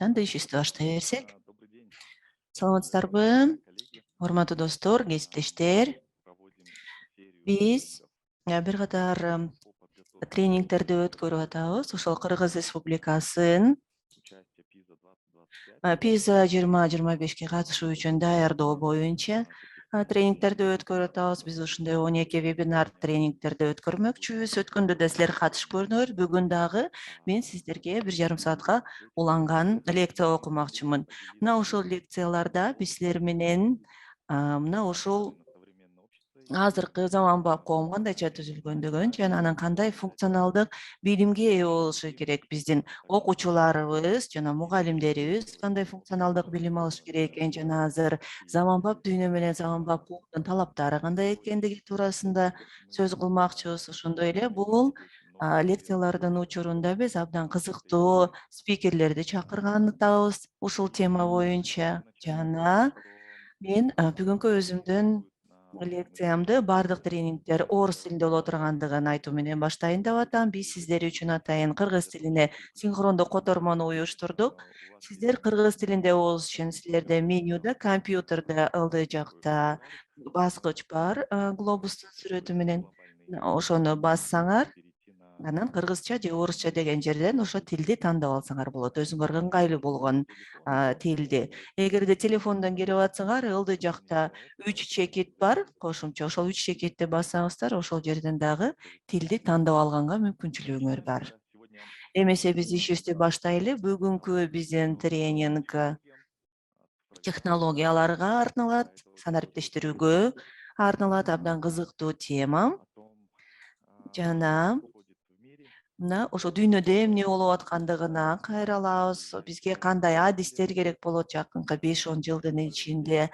Кайрадан да ишибизди баштай берсек. Саламатсыздарбы, урматтуу достор, кесиптештер. Биз бир катар тренингтерди өткөрүп атабыз. Ошол Кыргыз Республикасын PISA 2025ке катышуу үчүн даярдоо боюнча тренингтерди өткөрүп атабыз. Биз ушундай 12 вебинар тренингтерди өткөрмөкчүбүз. Өткөндө да силер катышып көрдүңөр. Бүгүн дагы мен сиздерге 1,5 саатка уланган лекция окумакчымын. Мына ошол лекцияларда биз силер менен мына ушул азыркы заманбап коом кандайча түзүлгөндүгүн жана анын кандай функционалдык билимге ээ болушу керек, биздин окуучуларыбыз жана мугалимдерибиз кандай функционалдык билим алыш керек экен жана азыр заманбап дүйнө менен заманбап клубдун талаптары кандай экендиги туурасында сөз кылмакчыбыз. Ошондой эле бул лекциялардын учурунда биз абдан кызыктуу спикерлерди чакырган атабыз ушул тема боюнча. Жана мен бүгүнкү өзүмдүн лекциямды баардык тренингтер орус тилинде боло тургандыгын айтуу менен баштайын деп атам. Биз сиздер үчүн атайын кыргыз тилине синхрондук котормону уюштурдук. Сиздер кыргыз тилинде болуш үчүн силерде менюда, компьютерде ылдый жакта баскыч бар, глобустун сүрөтү менен. Ошону бассаңар, анан кыргызча же орусча деген жерден ошо тилди тандап алсаңар болот. Өзүңөргө ыңгайлуу болгон тилди. Эгерде телефондон кирип атсаңар, ылдый жакта 3 чекит бар, кошумча. Ошол 3 чекитти бассаңыздар, ошол жерден дагы тилди тандап алганга мүмкүнчүлүгүңөр бар. Эмесе биз ишибизди баштайлы. Бүгүнкү биздин тренинг технологияларга арналат, санариптештирүүгө арналат, абдан кызыктуу тема. Жана мына ошо дүйнөдө эмне болуп аткандыгына кайралабыз. Бизге кандай адистер керек болот жакынкы 5-10 жылдын ичинде.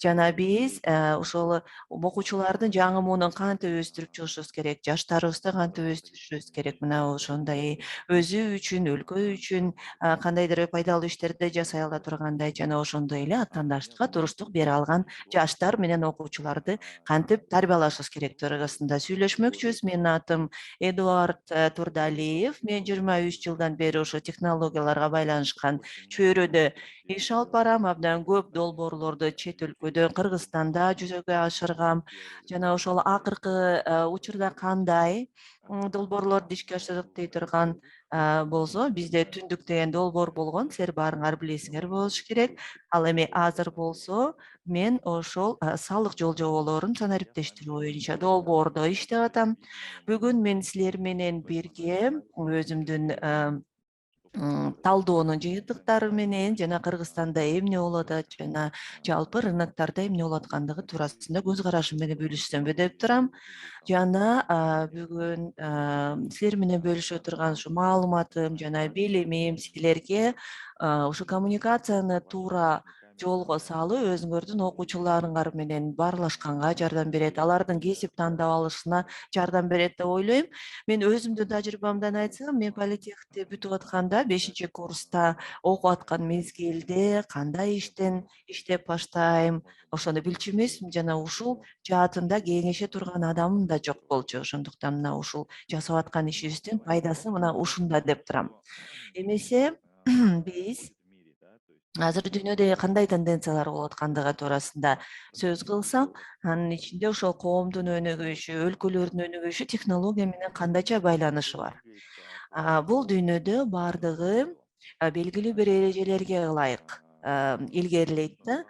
Жана биз ошол окуучулардын жаңы муунун кантип өстүрүп чыгышыбыз керек, жаштарыбызды кантип өстүрүшүбүз керек. Мына ошондой өзү үчүн, өлкө үчүн кандайдыр пайдалуу иштерди жасай ала тургандай жана ошондой эле атаандаштыкка туруштук бере алган жаштар менен окуучуларды кантип тарбиялашыбыз керек туурасында сүйлөшмөкчүбүз. Менин атым Эдуард Турдалиев. Мен 23 жылдан бери ошо технологияларга байланышкан чөйрөдө иш алып барам. Абдан көп долбоорлорду чет өлкөдө, Кыргызстанда жүзөгө ашыргам. Жана ошол акыркы учурда кандай долбоорлорду ишке ашырдык дей турган болсо, бизде түндүк деген долбоор болгон. Силер баарыңар билесиңер болуш керек. Ал эми азыр болсо мен ошол салык жолжоболорун санариптештирүү боюнча долбоордо иштеп атам. Бүгүн мен силер менен бирге өзүмдүн талдоонун жыйынтыктары менен жана Кыргызстанда эмне болуп атат жана жалпы рыноктарда эмне болуп аткандыгы туурасында көз карашым менен бөлүшсөмбү деп турам. Жана бүгүн силер менен бөлүшө турган ушу маалыматым жана билимим силерге ушу коммуникацияны туура жолго салып, өзүңөрдүн окуучуларыңар менен баарлашканга жардам берет, алардын кесип тандап алышына жардам берет деп ойлойм. Мен өзүмдүн тажрыйбамдан айтсам, мен политехти бүтүп атканда 5-курста окуп аткан мезгилде кандай иштен иштеп баштайм, ошону билчү эмесмин жана ушул жаатында кеңеше турган адамым да жок болчу. Ошондуктан мына ушул жасап аткан ишибиздин пайдасы мына ушунда деп турам. Эмесе биз азыр дүйнөдө кандай тенденциялар болуп аткандыгы туурасында сөз кылсам, анын ичинде ошол коомдун өнүгүшү, өлкөлөрдүн өнүгүшү технология менен кандайча байланышы бар. Бул дүйнөдө баардыгы белгилүү бир эрежелерге ылайык илгерилейт да,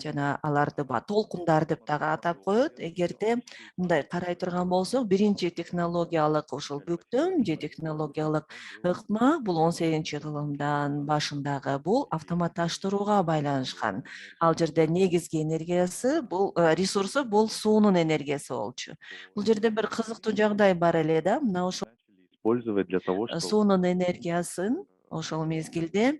жана аларды толкундар деп дагы атап коет. Эгерде мындай карай турган болсок, биринчи технологиялык ушул бүктөм же технологиялык ыкма бул 18-кылымдан башындагы бул автоматташтырууга байланышкан. Ал жерде негизги энергиясы бул ресурсу бул суунун энергиясы болчу. Бул жерде бир кызыктуу жагдай бар эле да. Мына ошол использовать для того, чтобы суунун энергиясын ошол мезгилде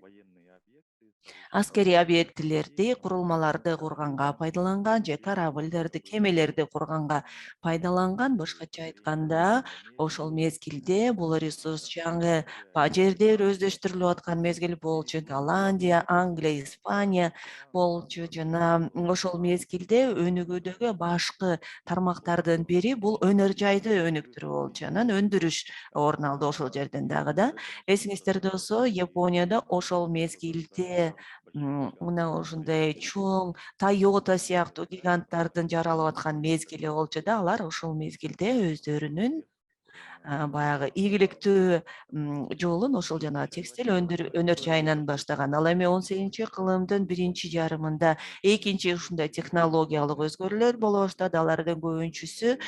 аскери объектилерди, курулмаларды курганга пайдаланган же корабльдерди, кемелерди курганга пайдаланган. Башкача айтканда, ошол мезгилде бул ресурс жаңы жер өздөштүрүлүп аткан мезгил болчу. Голландия, Англия, Испания болчу. Жана ошол мезгилде өнүгүүдөгү башкы тармактардын бири бул өнөр жайды өнүктүрүү болчу. Анан өндүрүш орун алды ошол жерден дагы да. Эсиңиздерде болсо, Японияда ошол мезгилде мына ушундай чоң Toyota сыяктуу гиганттардын жаралып аткан мезгили болчу да. Алар ошол мезгилде өздөрүнүн баягы ийгиликтүү жолун ошол жанагы текстиль өнөр жайынан баштаган. Ал эми 18-кылымдын биринчи жарымында экинчи ушундай технологиялык өзгөрүүлөр боло баштады. Алардын көбүнчүсү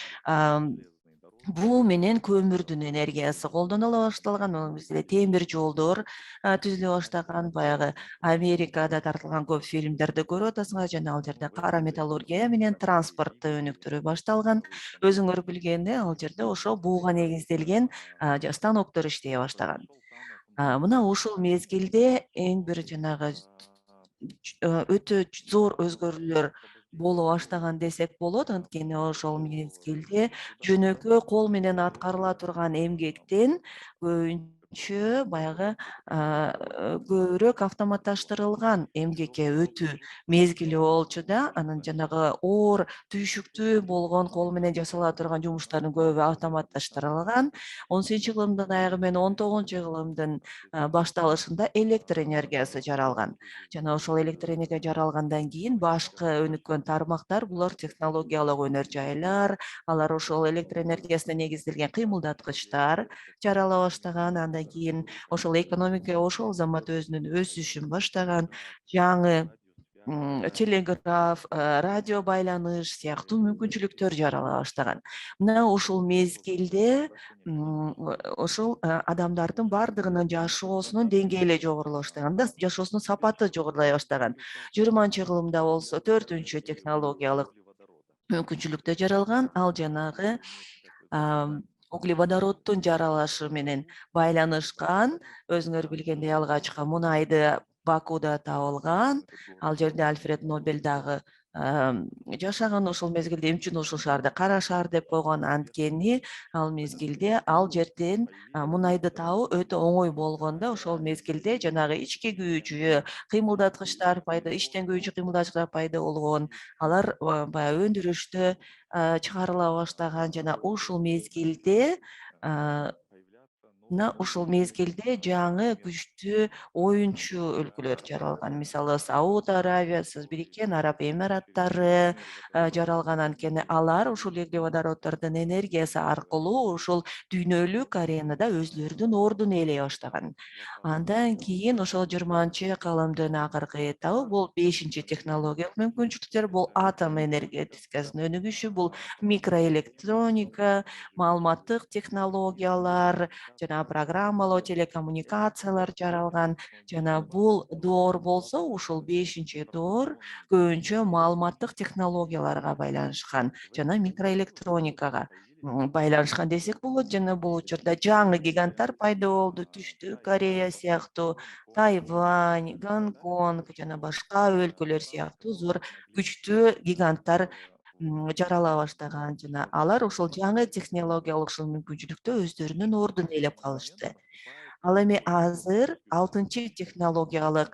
буу менен көмүрдүн энергиясы колдонула башталган. Ал бизде темир жолдор түзүлө баштаган. Баягы Америкада тартылган көп фильмдерди көрүп атасыңар. Жана ал жерде кара металлургия менен транспортты өнүктүрүү башталган. Өзүңөр билгендей, ал жерде ошо бууга негизделген станоктор иштей баштаган. Мына ушул мезгилде эң бир жанагы өтө зор өзгөрүүлөр боло баштаган десек болот. Анткени ошол мезгилде жөнөкөй кол менен аткарыла турган эмгектен көбүнчө баягы көбүрөөк автоматташтырылган эмгекке өтүү мезгили болчу да. Анан жанагы оор, түйшүктүү болгон кол менен жасала турган жумуштардын көбү автоматташтырылган. 18-кылымдын аягы менен 19-кылымдын башталышында электр энергиясы жаралган. Жана ошол электр энергия жаралгандан кийин башкы өнүккөн тармактар булар технологиялык өнөр жайлар, алар ошол электр энергиясына негизделген кыймылдаткычтар жарала баштаган. Андан кийин ошол экономика ошол замат өзүнүн өсүшүн баштаган. Жаңы телеграф, радио байланыш сыяктуу мүмкүнчүлүктөр жарала баштаган. Мына ушул мезгилде ошол адамдардын баардыгынын жашоосунун деңгээли жогорулай баштаган да, жашоосунун сапаты жогорулай баштаган. 20-кылымда болсо 4-үнчү технологиялык мүмкүнчүлүктөр жаралган. Ал жанагы углеводороддун жаралышы менен байланышкан. Өзүңөр билгендей, алгачкы мунайды Бакуда табылган. Ал жерде Альфред Нобель дагы жашаган. Ошол мезгилде эмне үчүн ушул шаарды кара шаар деп койгон? Анткени ал мезгилде ал жерден мунайды табуу өтө оңой болгон да. Ошол мезгилде жанагы ички күйүүчү кыймылдаткычтар иштен күйүүчү кыймылдаткычтар пайда болгон. Алар баягы өндүрүштө чыгарыла баштаган. Жана ушул мезгилде ушул мезгилде жаңы күчтүү оюнчу өлкөлөр жаралган. Мисалы, Сауд Аравиясы, Бириккен Араб Эмираттары жаралган. Анткени алар ушул углеводороддордун энергиясы аркылуу ушул дүйнөлүк аренада өзлөрүнүн ордун ээлей баштаган. Андан кийин ошол 20-кылымдын акыркы этабы бул 5-чи технологиялык мүмкүнчүлүктөр, бул атом энергетикасынын өнүгүшү, бул микроэлектроника, маалыматтык технологиялар, жана программалоо, телекоммуникациялар жаралган. Жана бул доор болсо, ушул 5-чи доор көбүнчө маалыматтык технологияларга байланышкан жана микроэлектроникага байланышкан десек болот. Жана бул учурда жаңы гиганттар пайда болду. Түштүк Корея сыяктуу, Тайвань, Гонконг жана башка өлкөлөр сыяктуу зор күчтүү гиганттар жарала баштаган. Жана алар ошол жаңы технологиялык ушул мүмкүнчүлүктө өздөрүнүн ордун ээлеп калышты. Ал эми азыр 6-чы технологиялык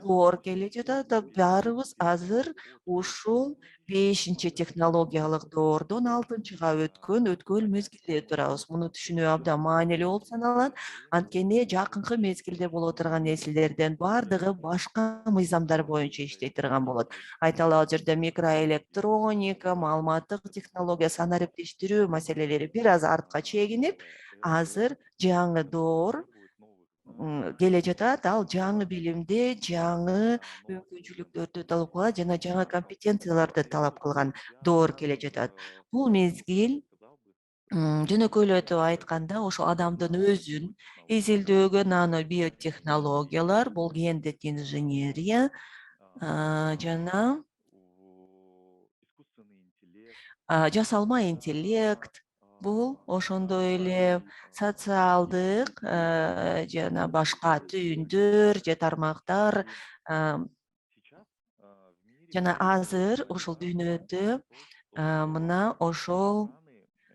доор келе жатат. Баарыбыз азыр ушул 5-чи технологиялык доордон 6-чыга өткөн мезгилде турабыз. Муну түшүнүү абдан маанилүү болуп саналат. Анткени жакынкы мезгилде боло турган нерселердин баардыгы башка мыйзамдар боюнча иштей турган болот. Айталы, ал жерде микроэлектроника, маалыматтык технология, санариптештирүү маселелери бир аз артка чегинип, азыр жаңы доор келе жатат. Ал жаңы билимди, жаңы мүмкүнчүлүктөрдү талап кылат жана жаңы компетенцияларды талап кылган доор келе жатат. Бул мезгил жөнөкөйлөтүп айтканда ошо адамдын өзүн изилдөөгө нано биотехнологиялар, бул гендик инженерия жана жасалма интеллект, Бул ошондой эле социалдык жана башка түйүндөр же тармактар жана азыр ошол дүйнөдө мына ошол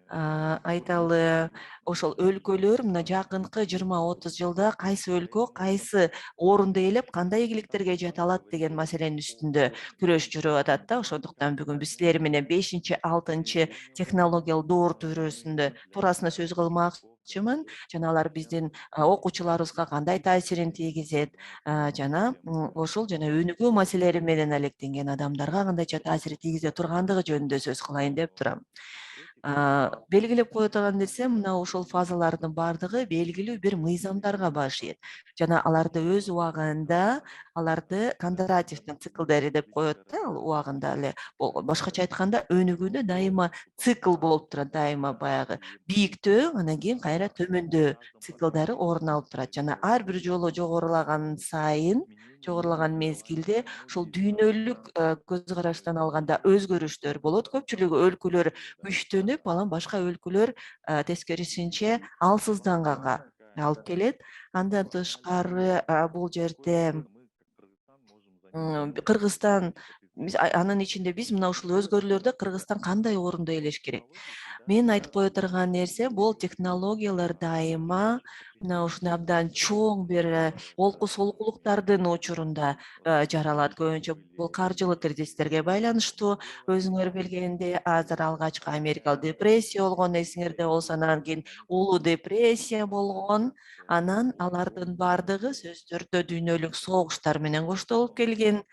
айталы ошол өлкөлөр мына жакынкы 20-30 жылда кайсы өлкө кайсы орунду ээлеп кандай ийгиликтерге жете алат деген маселенин үстүндө күрөш жүрүп атат да. Ошондуктан бүгүн биз силер менен 5-6 технологиялык доор туурасында сөз кылмакчымын. Жана алар биздин окуучуларыбызга кандай таасирин тийгизет жана ошол жана өнүгүү маселелери менен алектенген адамдарга кандайча таасир тийгизе тургандыгы жөнүндө сөз кылайын деп турам. Белгилеп кое турган нерсе мына ошол фазалардын баардыгы белгилүү бир мыйзамдарга баш ийет жана аларды өз убагында аларды Кондратьевдин циклдери деп коет да, ал убагында эле болгон. Башкача айтканда өнүгүүдө дайыма цикл болуп турат, дайыма баягы бийиктөө, анан кийин кайра төмөндөө циклдары орун алып турат жана ар бир жолу жогорулаган сайын, жогорулаган мезгилде ошол дүйнөлүк көз караштан алганда өзгөрүштөр болот. Көпчүлүгү өлкөлөр күчтөнүп, анан башка өлкөлөр тескерисинче алсызданганга алып келет. Андан тышкары бул жерде Кыргызстан анын ичинде биз мына ушул өзгөрүүлөрдө Кыргызстан кандай орунду ээлеш керек? Мен айтып кое турган нерсе бул технологиялар дайыма мына ушундай абдан чоң бир олку солкулуктардын учурунда жаралат. Көбүнчө бул каржылык кризистерге байланыштуу. Өзүңөр билгендей, азыр алгачкы Америкалык депрессия болгон, эсиңерде болсо, анан кийин улуу депрессия болгон. Анан алардын баардыгы сөзсүздө дүйнөлүк согуштар менен коштолуп келген.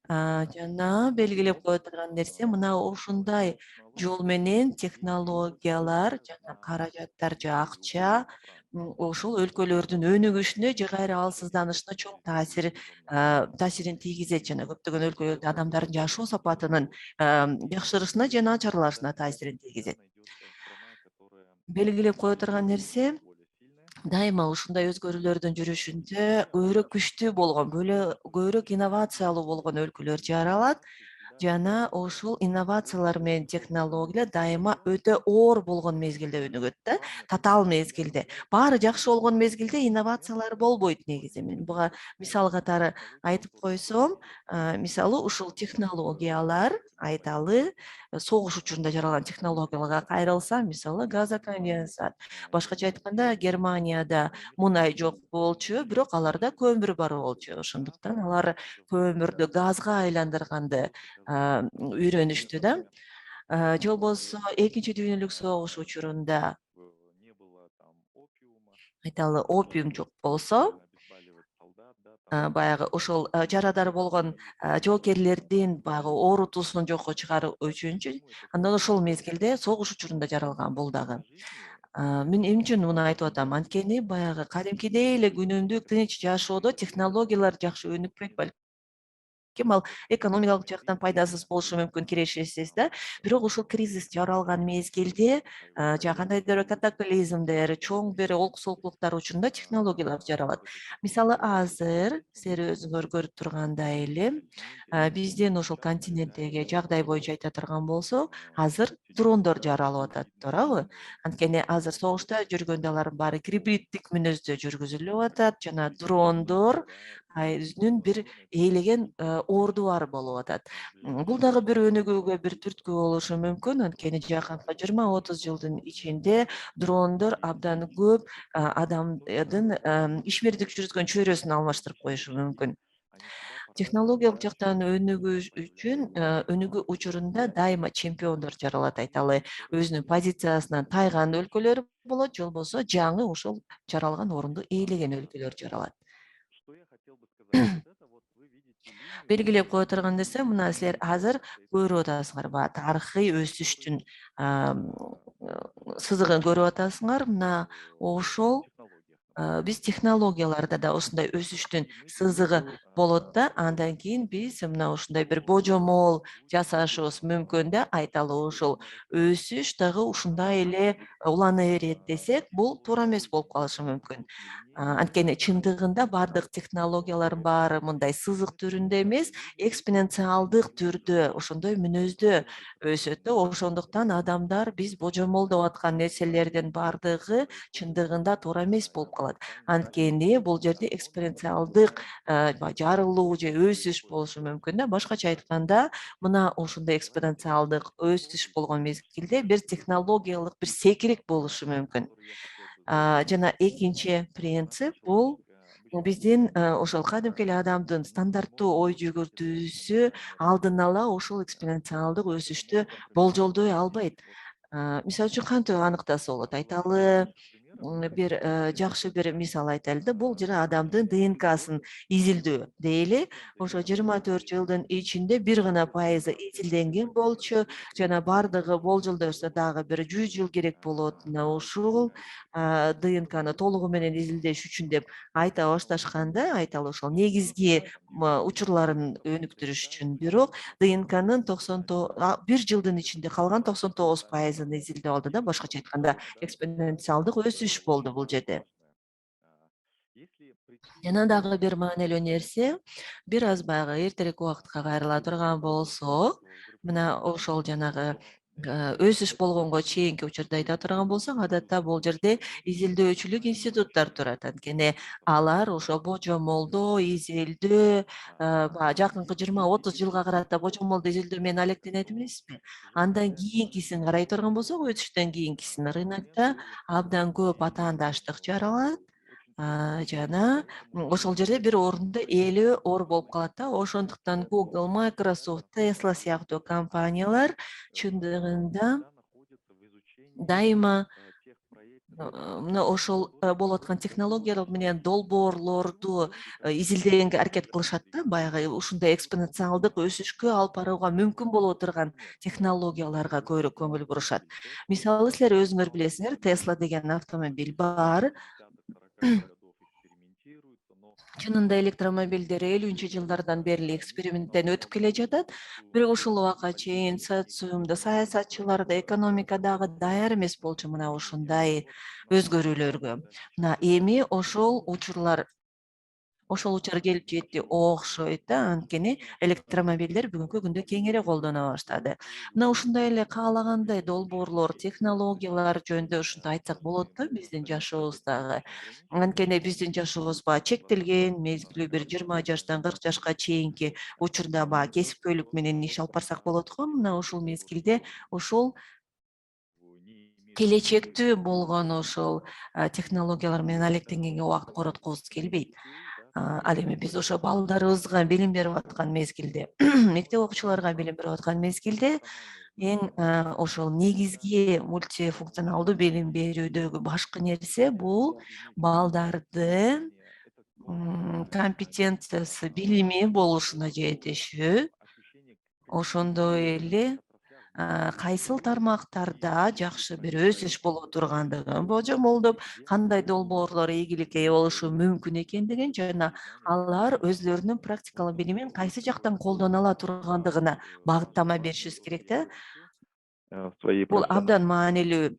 Жана белгилеп кое турган нерсе мына ушундай жол менен технологиялар жана каражаттар же акча ошол өлкөлөрдүн өнүгүшүнө же кайра алсызданышына чоң таасирин тийгизет жана көптөгөн өлкөлөрдө адамдардын жашоо сапатынын жакшырышына же начарлашына таасирин тийгизет. Белгилеп кое турган нерсе дайыма ушундай өзгөрүүлөрдүн жүрүшүндө көбүрөөк күчтүү болгон, көбүрөөк инновациялуу болгон өлкөлөр жаралат жана ошол инновациялар менен технологиялар дайыма өтө оор болгон мезгилде өнүгөт да, татаал мезгилде. Баары жакшы болгон мезгилде инновациялар болбойт негизи. Мен буга мисал катары айтып койсом, мисалы ушул технологиялар айталы согуш учурунда жаралган технологияларга кайрылсам, мисалы газоконденсат. Башкача айтканда Германияда мунай жок болчу, бирок аларда көмүр бар болчу. Ошондуктан алар көмүрдү газга айландырганды үйрөнүштү да. Же болбосо Экинчи дүйнөлүк согуш учурунда айталы опиум жок болсо, баягы ошол жарадар болгон жоокерлердин баягы оорутуусун жокко чыгаруу үчүнчү, андан ошол мезгилде согуш учурунда жаралган бул дагы. Мен эмне үчүн муну айтып атам? Анткени баягы кадимкидей эле күнүмдүк тынч жашоодо технологиялар жакшы өнүкпөйт балким ал экономикалык жактан пайдасыз болушу мүмкүн кирешесиз да. Бирок ушул кризис жаралган мезгилде жана кандайдыр бир катаклизмдер, чоң бир олку солкулуктар учурунда технологиялар жаралат. Мисалы азыр силер өзүңөр көрүп тургандай эле биздин ошол континенттеги жагдай боюнча айта турган болсок, азыр дрондор жаралып атат, туурабы? Анткени азыр согушта жүргөндө алардын баары гибриддик мүнөздө жүргүзүлүп атат жана дрондор өзүнүн бир ээлеген ордулары болуп атат. Бул дагы бир өнүгүүгө бир түрткү болушу мүмкүн. Анткени жакынкы 20-30 жылдын ичинде дрондор абдан көп адамдын ишмердик жүргүзгөн чөйрөсүн алмаштырып коюшу мүмкүн. Технологиялык жактан өнүгүү учурунда дайыма чемпиондор жаралат, айталы өзүнүн позициясынан тайган өлкөлөр болот, же болбосо жаңы ушул жаралган орунду ээлеген өлкөлөр жаралат. Белгилеп кое турган нерсе, мына силер азыр көрүп атасыңарбы, тарыхый өсүштүн сызыгын көрүп атасыңар. Мына ошол Биз технологияларда да ушундай өсүштүн сызыгы болот да, андан кийин биз мына ушундай бир божомол жасашыбыз мүмкүн да. Айталы ушул өсүш дагы ушундай эле улана берет десек, бул туура эмес болуп калышы мүмкүн. Анткени чындыгында бардык технологиялардын баары мындай сызык түрүндө эмес, экспоненциалдык түрдө, ошондой мүнөздө өсөт да. Ошондуктан адамдар биз божомол деп аткан нерселердин бардыгы чындыгында туура эмес болуп калат. Анткени бул жерде экспоненциалдык жарылуу же өсүш болушу мүмкүн да. Башкача айтканда, мына ушундай экспоненциалдык өсүш болгон мезгилде бир технологиялык бир секирик болушу мүмкүн. Жана экинчи принцип бул биздин ошол кадимки эле адамдын стандарттуу ой жүгүртүүсү алдын ала ушул экспоненциалдык өсүштү болжолдой албайт. Мисалы үчүн кантип аныктаса болот? Айталы, бир жакшы бир мисал айтайлы да. Бул жана адамдын ДНКсын изилдөө дейли. Ошо 24 жылдын ичинде 1% изилденген болчу. Жана бардыгы болжолдошсо дагы бир 100 жыл керек болот. Мына ушул ДНКны толугу менен изилдеш үчүн деп айта башташканда, айталы ошол негизги учурларын өнүктүрүш үчүн. Бирок ДНКнын 1 жылдын ичинде калган 99%-ын изилдеп алды да. Башкача айтканда, экспоненциалдык өсүш болду бул жерде. Жана дагы бир маанилүү нерсе, бир аз баягы эртерээк убакытка кайрыла турган болсок, мына ошол жанагы өсүш болгонго чейинки учурда айта турган болсок, адатта бул жерде изилдөөчүлүк институттар турат. Анткени алар ошо божомолдо изилдөө, баягы жакынкы 20-30 жылга карата божомолду изилдөө менен алектенет эмеспи? Андан кийинкисин карай турган болсок, өсүштөн кийинкисин рынокто абдан көп атаандаштык жаралат. Жана ошол жерде бир орунду ээлөө оор болуп калат да. Ошондуктан Google, Microsoft, Tesla сыяктуу компаниялар чындыгында дайыма мына ошол болуп аткан технологиялар менен долбоорлорду изилдегенге аракет кылышат да. Баягы ушундай экспоненциалдык өсүшкө алып барууга мүмкүн боло турган технологияларга көбүрөөк көңүл бурушат. Мисалы, силер өзүңөр билесиңер, Tesla деген автомобиль бар. Чынында электромобилдер 50-жылдардан бери эле эксперименттен өтүп келе жатат. Бирок ушул убакка чейин социумда, саясатчыларда, экономикадагы даяр эмес болчу мына ушундай өзгөрүүлөргө. Мына эми ошол учур келип жетти окшойт да. Анткени электромобилдер бүгүнкү күндө кеңири колдоно баштады. Мына ушундай эле каалагандай долбоорлор, технологиялар жөнүндө ушундай айтсак болот да биздин жашообуздагы. Анткени биздин жашообуз баягы чектелген, мезгили бир 20 жаштан 40 жашка чейинки учурда баягы кесипкөйлүк менен иш алып барсак болот го. Мына ушул мезгилде ушул келечектүү болгон ошол технологиялар менен алектенгенге убакыт короткубуз келбейт. Ал эми биз ошо балдарыбызга билим берип аткан мезгилде, мектеп окуучуларга билим берип аткан мезгилде эң ошол негизги мультифункционалдуу билим берүүдөгү башкы нерсе бул балдардын компетенциясы, билими болушуна жетишүү. Ошондой эле кайсыл тармактарда жакшы бир өсүш боло тургандыгын божомолдоп, кандай долбоорлор ийгиликке ээ болушу мүмкүн экендигин жана алар өзлөрүнүн практикалык билимин кайсы жактан колдоно ала тургандыгына багыттама беришибиз керек да. Бул абдан маанилүү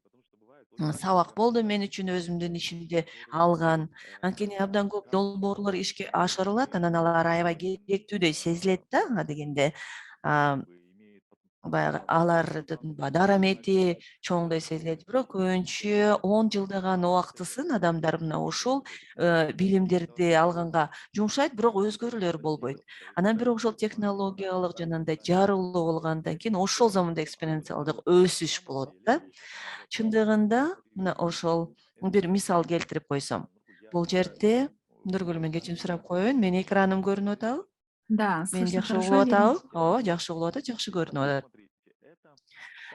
сабак болду мен үчүн өзүмдүн ишимде алган. Анткени абдан көп долбоорлор ишке ашырылат, анан алар аябай керектүүдөй сезилет да. Адегенде баягы алардын дарамети чоңдой сезилет. Бирок көбүнчө 10 жылдаган убактысын адамдар мына ушул билимдерди алганга жумшайт, бирок өзгөрүүлөр болбойт. Анан бирок ошол технологиялык жанагындай жарылуу болгондон кийин ошол заманда экспоненциалдык өсүш болот да. Чындыгында мына ошол бир мисал келтирип койсом, бул жерде Нургүл, мен кечирим сурап коеюн, менин экраным көрүнүп атабы? Да, Мени слышно жакшы хорошо, угулуп видно. атабы? Ооба, жакшы угулуп атат, жакшы көрүнүп атат.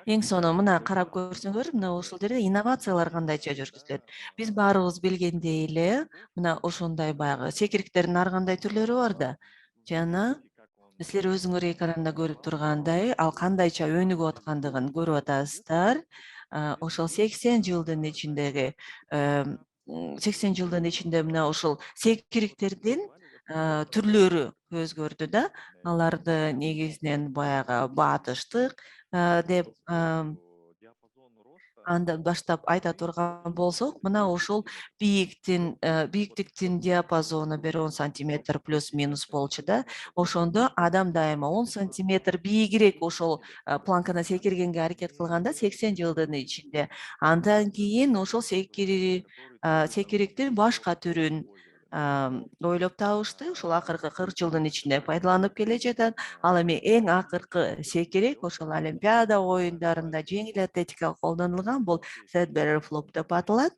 Эң сонун мына карап көрсөңөр, мына ушул жерде инновациялар кандайча жүргүзүлөт. Биз баарыбыз билгендей эле, мына ошондой баягы секириктердин ар кандай түрлөрү бар да. Жана силер өзүңөр экранда көрүп тургандай, ал кандайча өнүгүп аткандыгын көрүп атасыздар. Ошол 80 жылдын ичиндеги 80 жылдын ичинде мына ушул секириктердин түрлөрү өзгөрдү да. Аларды негизинен баягы батыштык деп андан баштап айта турган болсок, мына ушул бийиктиктин диапазону 1-10 сантиметр плюс-минус болчу да. Ошондо адам дайыма 10 сантиметр бийигирээк ошол планкадан секиргенге аракет кылганда 80 жылдын ичинде. Андан кийин ошол секириктин башка түрүн ойлоп табышты. Ушул акыркы 40 жылдын ичинде пайдаланып келе жатат. Ал эми эң акыркы секирек ошол Олимпиада оюндарында жеңил атлетикага колдонулган, бул Fedberer Flop деп аталат.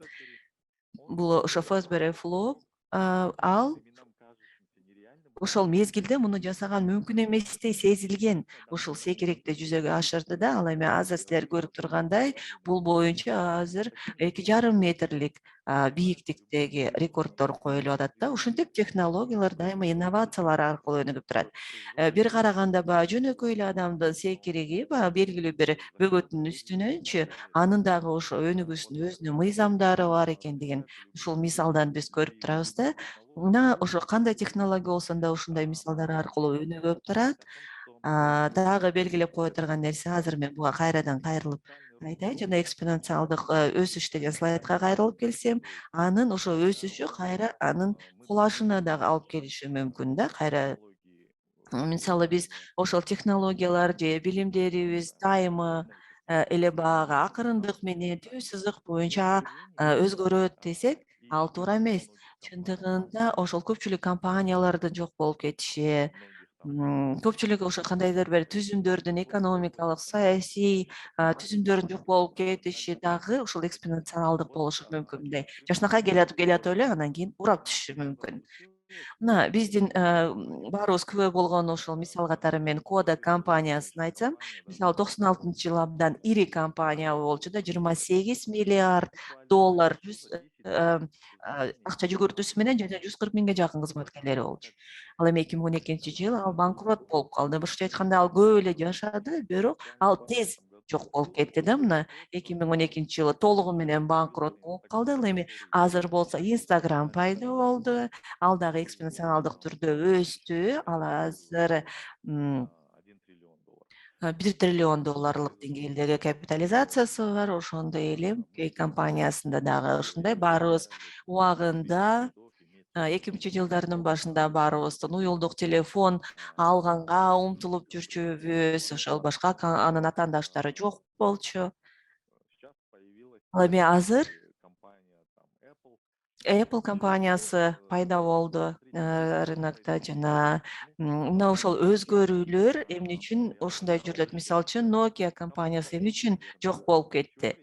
Бул ошо Fosbury Flop, ал ошол мезгилде муну жасаган мүмкүн эместей сезилген ушул секиректи жүзөгө ашырды да. Ал эми азыр силер көрүп тургандай, бул боюнча азыр 2,5 метрлик бийиктиктеги рекорддор коюлуп атат да. Ушинтип технологиялар дайыма инновациялар аркылуу өнүгүп турат. Бир караганда баягы жөнөкөй эле адамдын секириги баягы белгилүү бир бөгөттүн үстүнөнчү, анын дагы ошо өнүгүүсүнүн өзүнүн мыйзамдары бар экендигин ушул мисалдан биз көрүп турабыз да. Мына ошо кандай технология болсо да ушундай мисалдар аркылуу өнүгүп турат. Дагы белгилеп кое турган нерсе, азыр мен буга кайрадан кайрылып айтайын, жана экспоненциалдык өсүш деген слайдка кайрылып келсем, анын ошо өсүшү кайра анын кулашына дагы алып келиши мүмкүн да. Кайра мисалы биз ошол технологиялар же билимдерибиз дайыма эле баягы акырындык менен түз сызык боюнча өзгөрөт десек, ал туура эмес. Чындыгында ошол көпчүлүк компаниялардын жок болуп кетиши, көпчүлүк ошо кандайдыр бир түзүмдөрдүн, экономикалык, саясий түзүмдөрдүн жок болуп кетиши дагы ушул экспоненциалдык болушу мүмкүн. Мындай жакшынакай келатып эле анан кийин урап түшүшү мүмкүн. Мына биздин баарыбыз күбө болгон ошол мисал катары мен Кода компаниясын айтсам, мисалы 96 жылы абдан ири компания болчу да, 28 миллиард доллар акча жүгүртүүсү менен жана 140 миңге жакын кызматкерлери болчу. Ал эми 2012 жылы ал банкрот болуп калды. Башкача айтканда ал көп эле жашады, бирок ал тез жок болуп кетти да. Мына 2012 жылы толугу менен банкрот болуп калды. Ал эми азыр болсо Instagram пайда болду. Ал дагы экспоненциалдык түрдө өстү. Ал азыр 1 триллион долларлык деңгээлдеги капитализациясы бар. Ошондой эле Key компаниясында дагы ушундай. Баарыбыз убагында 2000 жылдардын башында баарыбыздын уюлдук телефон алганга умтулуп жүрчүбүз. Ошол башка анын атаандаштары жок болчу. Ал эми азыр Apple компаниясы пайда болду рынокто жана мына ошол өзгөрүүлөр эмне үчүн ушундай жүрүлөт? Мисалы үчүн Nokia компаниясы эмне үчүн жок болуп кетти?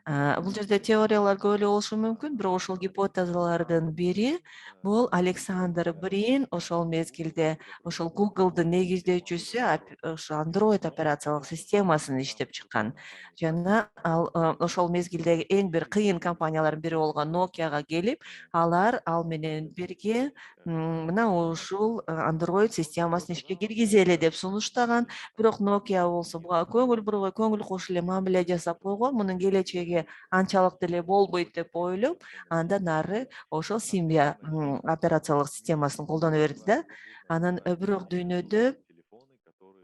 Бул жерде теориялар көп эле болушу мүмкүн, бирок ошол гипотезалардын бири бул Александр Брин ошол мезгилде ошол Google'дын негиздөөчүсү ошо Android операциялык системасын иштеп чыккан. Жана ал ошол мезгилдеги эң бир кыйын компаниялардын бири болгон Nokia'га келип, ал менен бирге мына ушул Android системасын ишке киргизели деп сунуштаган. Бирок Nokia болсо буга көңүл бурбой, көңүл кош эле мамиле жасап койгон. Мунун келечеги анчалык деле болбойт деп ойлоп, андан ары ошол Symbian операциялык системасын колдоно берди да. Анан бирок дүйнөдө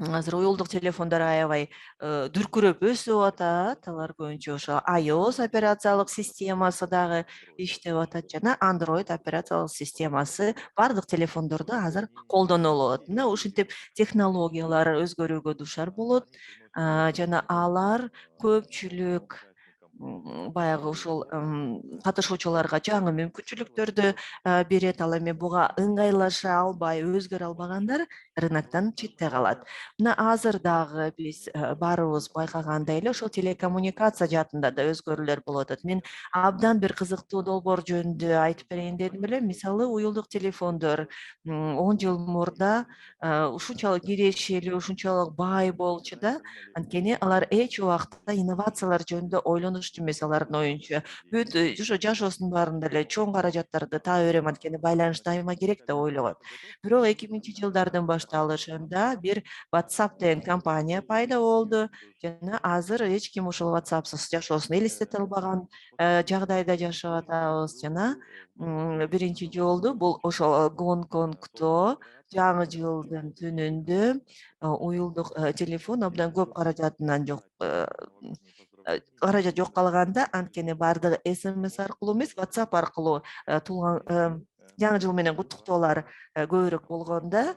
азыр уюлдук телефондар аябай дүркүрөп өсүп атат. Алар көбүнчө ошо iOS операциялык системасы дагы иштеп атат жана Android операциялык системасы бардык телефондордо азыр колдонулат. Мына ушинтип технологиялар өзгөрүүгө дуушар болот жана алар көпчүлүк баягы ушул катышуучуларга жаңы мүмкүнчүлүктөрдү берет. Ал эми буга ыңгайлаша албай, өзгөрө албагандар рыноктон четте калат. Мына азыр дагы биз баарыбыз байкагандай эле ошол телекоммуникация жаатында да өзгөрүүлөр болуп атат. Мен абдан бир кызыктуу долбоор жөнүндө айтып берейин дедим эле. Мисалы уюлдук телефондор 10 жыл мурда ушунчалык кирешелүү, ушунчалык бай болчу да. Анткени алар эч убакта инновациялар жөнүндө ойлонушпаган. таанышчу эмес алардын оюнча. Бүт ошо жашоосунун баарында эле чоң каражаттарды таап берем, анткени байланыш дайыма керек деп ойлогот. Бирок 2000-жылдардын башталышында бир WhatsApp деген компания пайда болду жана азыр эч ким ушул WhatsAppсыз жашоосун элестете албаган жагдайда жашап атабыз жана биринчи жолду бул ошол Гонконгдо жаңы жылдын түнүндө уюлдук телефон абдан көп каражат жок калганда, анткени баардыгы SMS аркылуу эмес, WhatsApp аркылуу жаңы жыл менен куттуктоолор көбүрөөк болгондо,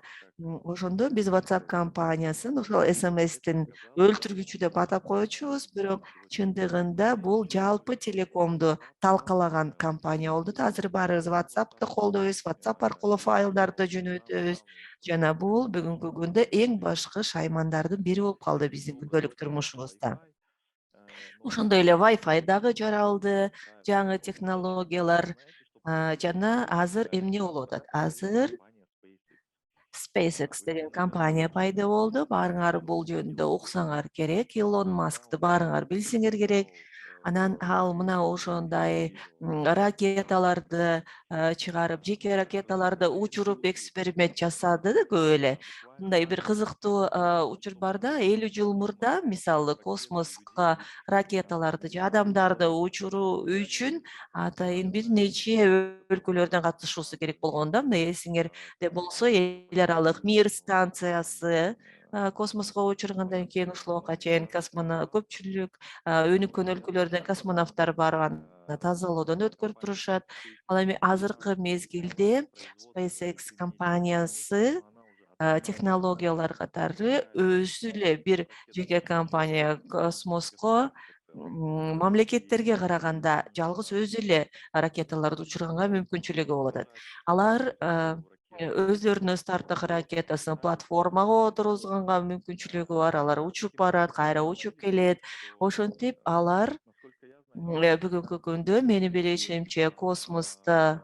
ошондо биз WhatsApp компаниясын ошол SMS-тин өлтүргүчү деп атап коечубуз, бирок чындыгында бул жалпы телекомду талкалаган компания болду да. Азыр баарыбыз WhatsApp'ты колдойбуз, WhatsApp аркылуу файлдарды жөнөтөбүз жана бул бүгүнкү күндө эң башкы шаймандардын бири болуп калды биздин күндөлүк турмушубузда. Ошондой эле Wi-Fi дагы жаралды, жаңы технологиялар жана азыр эмне болуп атат? Азыр SpaceX деген компания пайда болду. Баарыңар бул жөнүндө уксаңар керек. Илон Маскты баарыңар билсеңер керек. Анан ал мына ошондой ракеталарды чыгарып, жеке ракеталарды учуруп эксперимент жасады да көп эле. Мындай бир кызыктуу учур бар да, 50 жыл мурда мисалы космоска ракеталарды же адамдарды учуруу үчүн атайын бир нече өлкөлөрдөн катышуусу керек болгон да. Мына эсиңерде болсо, эл аралык Мир станциясы космоско учургандан кийин ушул убакка чейин көпчүлүк өнүккөн өлкөлөрдөн космонавттар барып аны тазалоодон өткөрүп турушат. Ал эми азыркы мезгилде SpaceX компаниясы технологиялар катары өзү эле бир жеке компания космоско мамлекеттерге караганда жалгыз өзү эле ракеталарды учурганга мүмкүнчүлүгү болуп атат. Алар өздөрүнүн Startup ракетасын платформага отургузганга мүмкүнчүлүгү бар. Алар учуп барат, кайра учуп келет. Ошентип алар бүгүнкү күндө менин билишимче космоста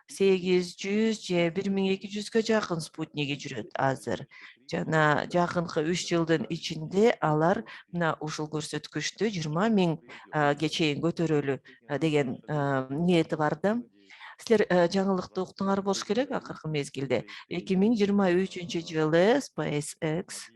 800 же 1200гө жакын спутниги жүрөт азыр. Жана жакынкы 3 жылдын ичинде алар мына ушул көрсөткүчтү 20 000ге чейин көтөрөлү деген ниети бар да. Силер жаңылыкты уктуңар болуш керек акыркы мезгилде. 2023-жылы SpaceX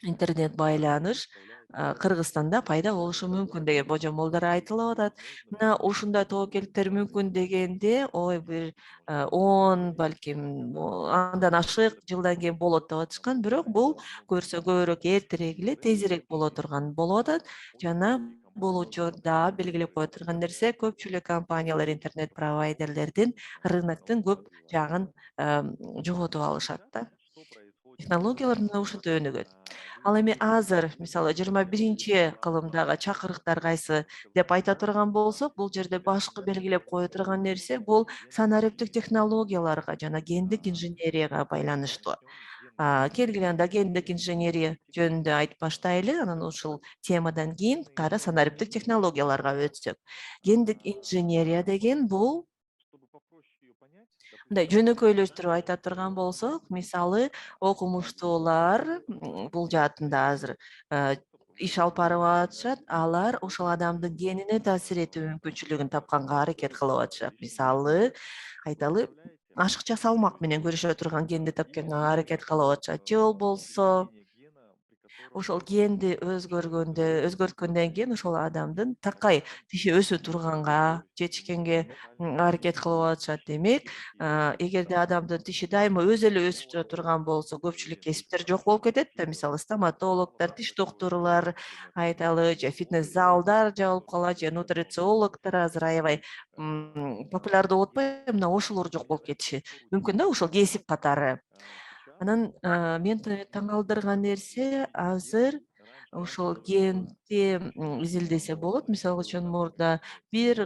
интернет байланыш Кыргызстанда пайда болушу мүмкүн деген божомолдор айтылып атат. Мына ушундай тобокелдиктер мүмкүн дегенде, ой бир 10, балким андан ашык жылдан кийин болот деп атышкан. Бирок бул көрсө көбүрөөк эртерээк эле, тезирээк боло турган болуп атат. Жана бул учурда белгилеп кое турган нерсе, көпчүлүк компаниялар интернет провайдерлердин рыноктун көп жагын жоготуп алышат да. Технологиялар мына ушинтип өнүгөт. Ал эми азыр мисалы 21-кылымдагы чакырыктар кайсы деп айта турган болсок, бул жерде башкы белгилеп кое турган нерсе бул санариптик технологияларга жана гендик инженерияга байланыштуу. Келгиле анда гендик инженерия жөнүндө айтып баштайлы, анан ушул темадан кийин кайра санариптик технологияларга өтсөк. Гендик инженерия деген бул мындай жөнөкөйлөштүрүп айта турган болсок, мисалы окумуштуулар бул жаатында азыр иш алып барып атышат. Алар ошол адамдын генине таасир этүү мүмкүнчүлүгүн тапканга аракет кылып атышат. Мисалы, айталы, ашыкча салмак менен күрөшө турган генди тапканга аракет кылып атышат. Же болбосо ошол генди өзгөрткөндөн кийин ошол адамдын такай тиши өсө турганга жетишкенге аракет кылып атышат. Демек, эгерде адамдын тиши дайыма өзү эле өсүп тура турган болсо, көпчүлүк кесиптер жок болуп кетет да. Мисалы, стоматологдор, тиш доктурлар, айталы, же фитнес залдар жабылып калат, же нутрициологдор азыр аябай популярдуу болуп атпайбы? Мына ошолор жок болуп кетиши мүмкүн да, ошол кесип катары. Анан мен таң калтырган нерсе азыр ошол генди изилдесе болот. Мисалы үчүн мурда бир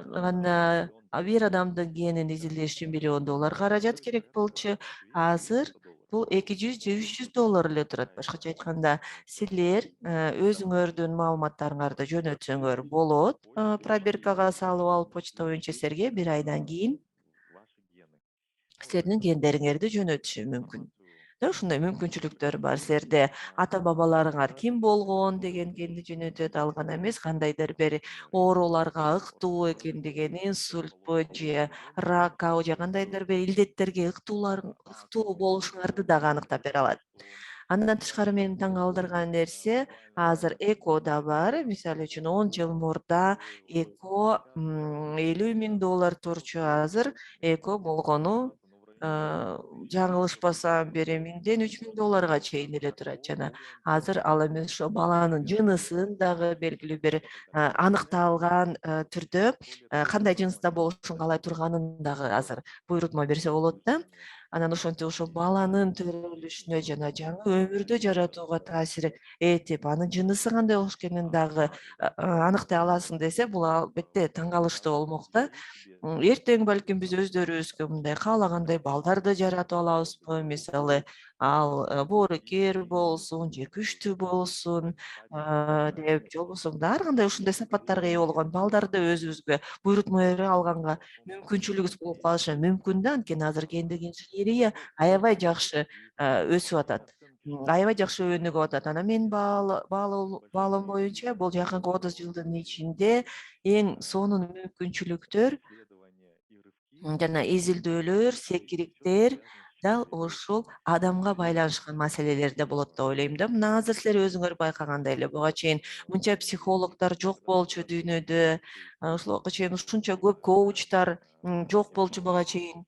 адамдын генин изилдеш үчүн $1 миллион каражат керек болчу. Азыр бул $200 же $300 эле турат. Башкача айтканда, силер өзүңөрдүн маалыматтарыңарды жөнөтсөңөр болот. Пробиркага салып алып почта боюнча силерге бир айдан кийин силердин гендериңерди жөнөтүшү мүмкүн. да ушундай мүмкүнчүлүктөр бар. Силерде ата бабаларыңар ким болгон деген кенди жөнөтөт, ал гана эмес кандайдыр бир ооруларга ыктуу экендигин, инсультпу же ракка же кандайдыр бир илдеттерге ыктуу болушуңарды дагы аныктап бере алат. Андан тышкары мени таң калтырган нерсе, азыр эко да бар. Мисалы үчүн 10 жыл мурда эко $50.000 турчу, азыр эко болгону жаңылышпасам бир $1000 $3000 чейин эле турат. Жана азыр ал эми ошо баланын жынысын дагы белгилүү бир аныкталган түрдө кандай жыныста болушун каалай турганын дагы азыр буйрутма берсе болот да. Анан ошентип ошо баланын төрөлүшүнө жана жаңы өмүрдү жаратууга таасир этип, анын жынысы кандай болуш экенин дагы аныктай аласың десе, бул албетте таң калыштуу болмок да. Эртең балким биз өздөрүбүзгө мындай каалагандай балдарды жаратып алабызбы? Мисалы, ал боорукер болсун же күчтүү болсун деп, же болбосо ар кандай ушундай сапаттарга ээ болгон балдарды өзүбүзгө буйрутма бере алганга мүмкүнчүлүгүбүз болуп калышы мүмкүн да. Анткени азыр гендик инженерия аябай жакшы өсүп атат. Аябай жакшы өнүгүп атат. Анан менин баалоом боюнча бул жакынкы 30 жылдын ичинде эң сонун мүмкүнчүлүктөр жана изилдөөлөр, секириктер дал ушул адамга байланышкан маселелерде болот деп ойлойм да. Мына азыр силер өзүңөр байкагандай эле буга чейин мынча психологдор жок болчу дүйнөдө, ушуга чейин ушунча көп коучтар жок болчу буга чейин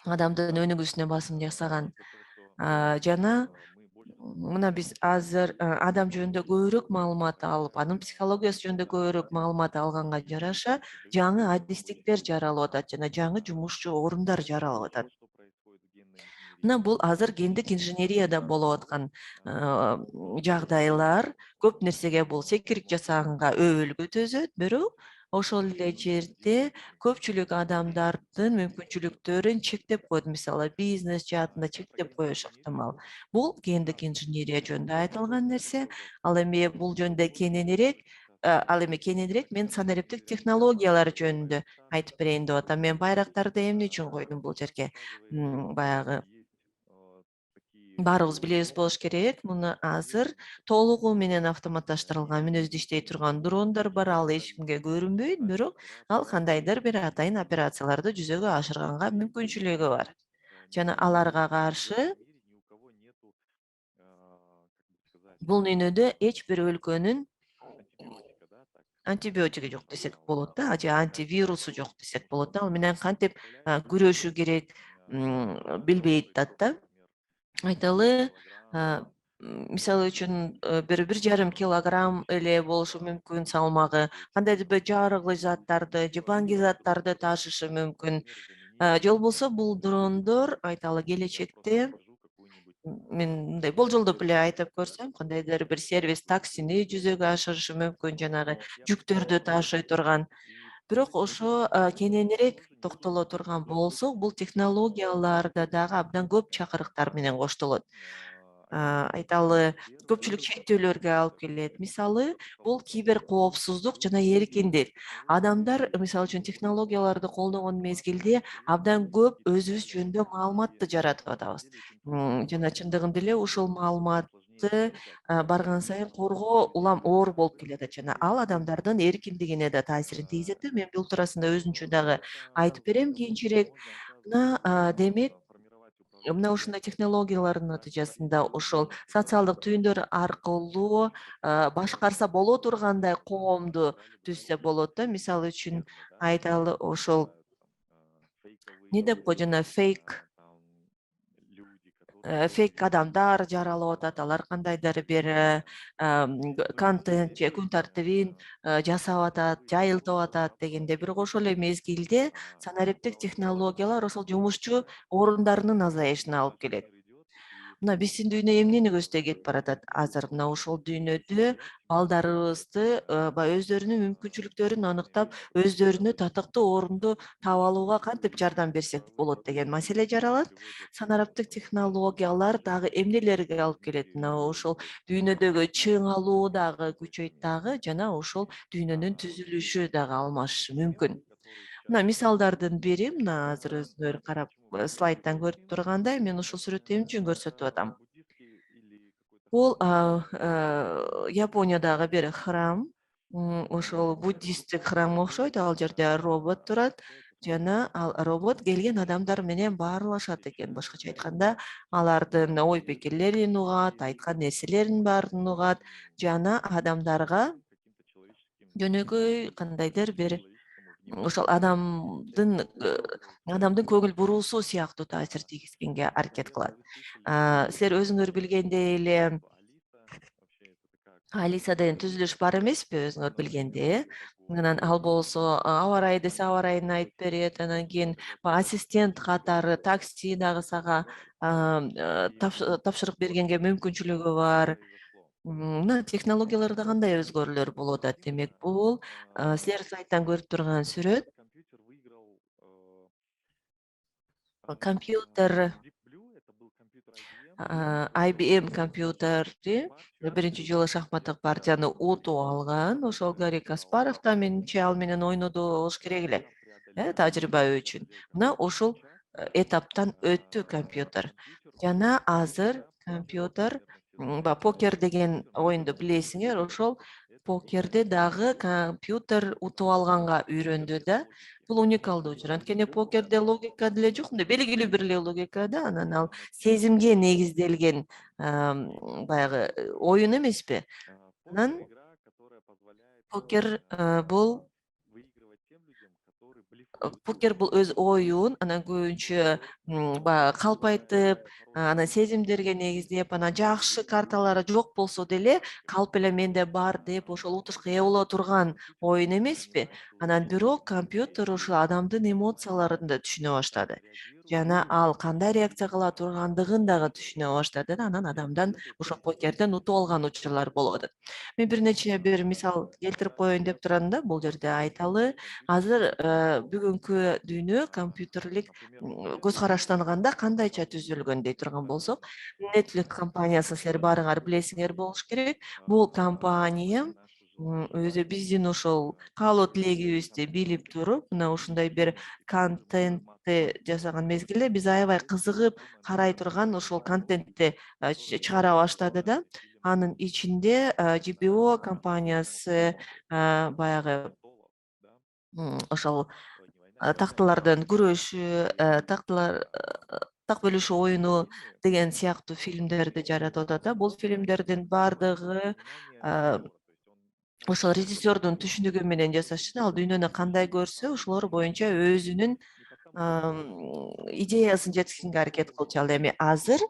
адамдын өнүгүүсүнө басым жасаган. Жана мына биз азыр адам жөнүндө көбүрөөк маалымат алып, анын психологиясы жөнүндө көбүрөөк маалымат алганга жараша жаңы адистиктер жаралып атат жана жаңы жумушчу орундар жаралып атат. Мына бул азыр гендик инженерияда болуп аткан жагдайлар. Көп нерсеге бул секирик жасаганга өбөлгө төзөт, бирок ошол эле жерде көпчүлүк адамдардын мүмкүнчүлүктөрүн чектеп коет. Мисалы, бизнес жаатында чектеп коюшу ыктымал. Бул гендик инженерия жөнүндө айтылган нерсе. Ал эми бул жөнүндө кененирээк мен санариптик технологиялар жөнүндө айтып берейин деп атам. Мен байрактарды эмне үчүн койдум бул жерге? Баягы баарыбыз билебиз болуш керек. Муну азыр толугу менен автоматташтырылган мүнөздүү иштей турган дрондор бар. Ал эч кимге көрүнбөйт, бирок ал кандайдыр бир атайын операцияларды жүзөгө ашырганга мүмкүнчүлүгү бар. Жана аларга каршы бул дүйнөдө эч бир өлкөнүн антибиотиги жок десек болот да, же антивирусу жок десек болот да. Ал менен кантип күрөшүү керек билбей атат да. Айталы, мисалы үчүн бир 1,5 килограмм эле болушу мүмкүн салмагы, кандайдыр бир жарыгылыч заттарды же баңги заттарды ташышы мүмкүн. Же болбосо бул дрондор айталы келечекте мен мындай болжолдоп эле айтып көрсөм, кандайдыр бир сервис таксини жүзөгө ашырышы мүмкүн, жанагы жүктөрдү ташый турган. Бирок ошо кененирээк токтоло турган болсок, бул технологияларда дагы абдан көп чакырыктар менен коштолот. Айталы, көпчүлүк чектөөлөргө алып келет. Мисалы, бул кибер коопсуздук жана эркиндик. Адамдар, мисалы үчүн, технологияларды колдогон мезгилде абдан көп өзүбүз жөнүндө маалыматты жаратып атабыз. Жана чындыгында эле ушул маалыматты барган сайын коргоо улам оор болуп келатат жана ал адамдардын эркиндигине да таасирин тийгизет да. Мен бул туурасында өзүнчө дагы айтып берем кийинчерээк. Мына демек мына ушундай технологиялардын натыйжасында ошол социалдык түйүндөр аркылуу башкарса боло тургандай коомду түзсө болот да. Мисалы үчүн айталы, ошол эмне деп коет, жана фейк адамдар жаралып атат. Алар кандайдыр бир контент же күн тартибин жасап атат, жайылтып атат дегенде. Бирок ошол эле мезгилде санариптик технологиялар ошол жумушчу орундарынын азайышына алып келет. Мына биздин дүйнө эмнени көздөй кетип баратат азыр? Мына ошол дүйнөдө балдарыбызды баягы өздөрүнүн мүмкүнчүлүктөрүн аныктап, өздөрүнө татыктуу орунду таап алууга кантип жардам берсек болот деген маселе жаралат. Санариптик технологиялар дагы эмнелерге алып келет? Мына ошол дүйнөдөгү чыңалуу дагы күчөйт дагы, жана ошол дүйнөнүн түзүлүшү дагы алмашышы мүмкүн. Мына мисалдардын бири, мына азыр өзүңөр карап слайдтан көрүп тургандай, мен ушул сүрөттү эмне үчүн көрсөтүп атам? Бул Япониядагы бир храм. Ошол буддисттик храмга окшойт. Ал жерде робот турат жана ал робот келген адамдар менен баарлашат экен. Башкача айтканда, алардын ой пикирлерин угат, айткан нерселеринин баарын угат жана адамдарга жөнөкөй кандайдыр бир ошол адамдын көңүл буруусу сыяктуу таасир тийгизгенге аракет кылат. Силер өзүңөр билгендей эле Алиса деген түзүлүш бар эмеспи, өзүңөр билгендей, э? Анан ал болсо аба ырайы десе аба ырайын айтып берет. Анан кийин ассистент катары такси дагы сага тапшырык бергенге мүмкүнчүлүгү бар. Мына технологияларда кандай өзгөрүүлөр болуп атат? Демек, бул силер сайттан көрүп турган сүрөт компьютер IBM компьютерди биринчи жолу шахматтык партияны утуп алган. Ошол Гарри Каспаров да менимче ал менен ойноду болуш керек эле, тажрыйба үчүн. Мына ушул этаптан өттү компьютер. Жана азыр компьютер покер деген оюнду билесиңер, ошол покерди дагы компьютер утуп алганга үйрөндү да. Бул уникалдуу учур. Анткени покерде логика деле жок, мындай белгилүү бир эле логика да, анан ал сезимге негизделген баягы оюн эмеспи? Анан покер бул покер бул өз оюн анан көбүнчө баягы калп айтып, анан сезимдерге негиздеп, анан жакшы карталары жок болсо деле калп эле менде бар деп ошол утушка ээ боло турган оюн эмеспи? Анан бирок компьютер ушул адамдын эмоцияларын да түшүнө баштады. Жана ал кандай реакция кыла тургандыгын дагы түшүнө баштады да, анан адамдан ошо покерден утуп алган учурлар болуп атат. Мен бир мисал келтирип коеюн деп турам да, бул жерде айталы. Азыр бүгүнкү дүйнө компьютерлик көз караштан кандайча түзүлгөн дей турган болсок, Netflix компаниясын силер баарыңар билесиңер болуш керек. Бул компания өзү биздин ошол каалоо тилегибизди билип туруп, мына ушундай бир контентти жасаган мезгилде биз аябай кызыгып карай турган ошол контентти чыгара баштады да. Анын ичинде GPO компаниясы баягы ошол тактылардын күрөшү, так бөлүшүү оюну деген сыяктуу фильмдерди жаратып атат да. Бул фильмдердин баардыгы ошол режиссердун түшүнүгү менен жасашты. Ал дүйнөнү кандай көрсө, ошолор боюнча өзүнүн идеясын жеткизгенге аракет кылчу. Ал эми азыр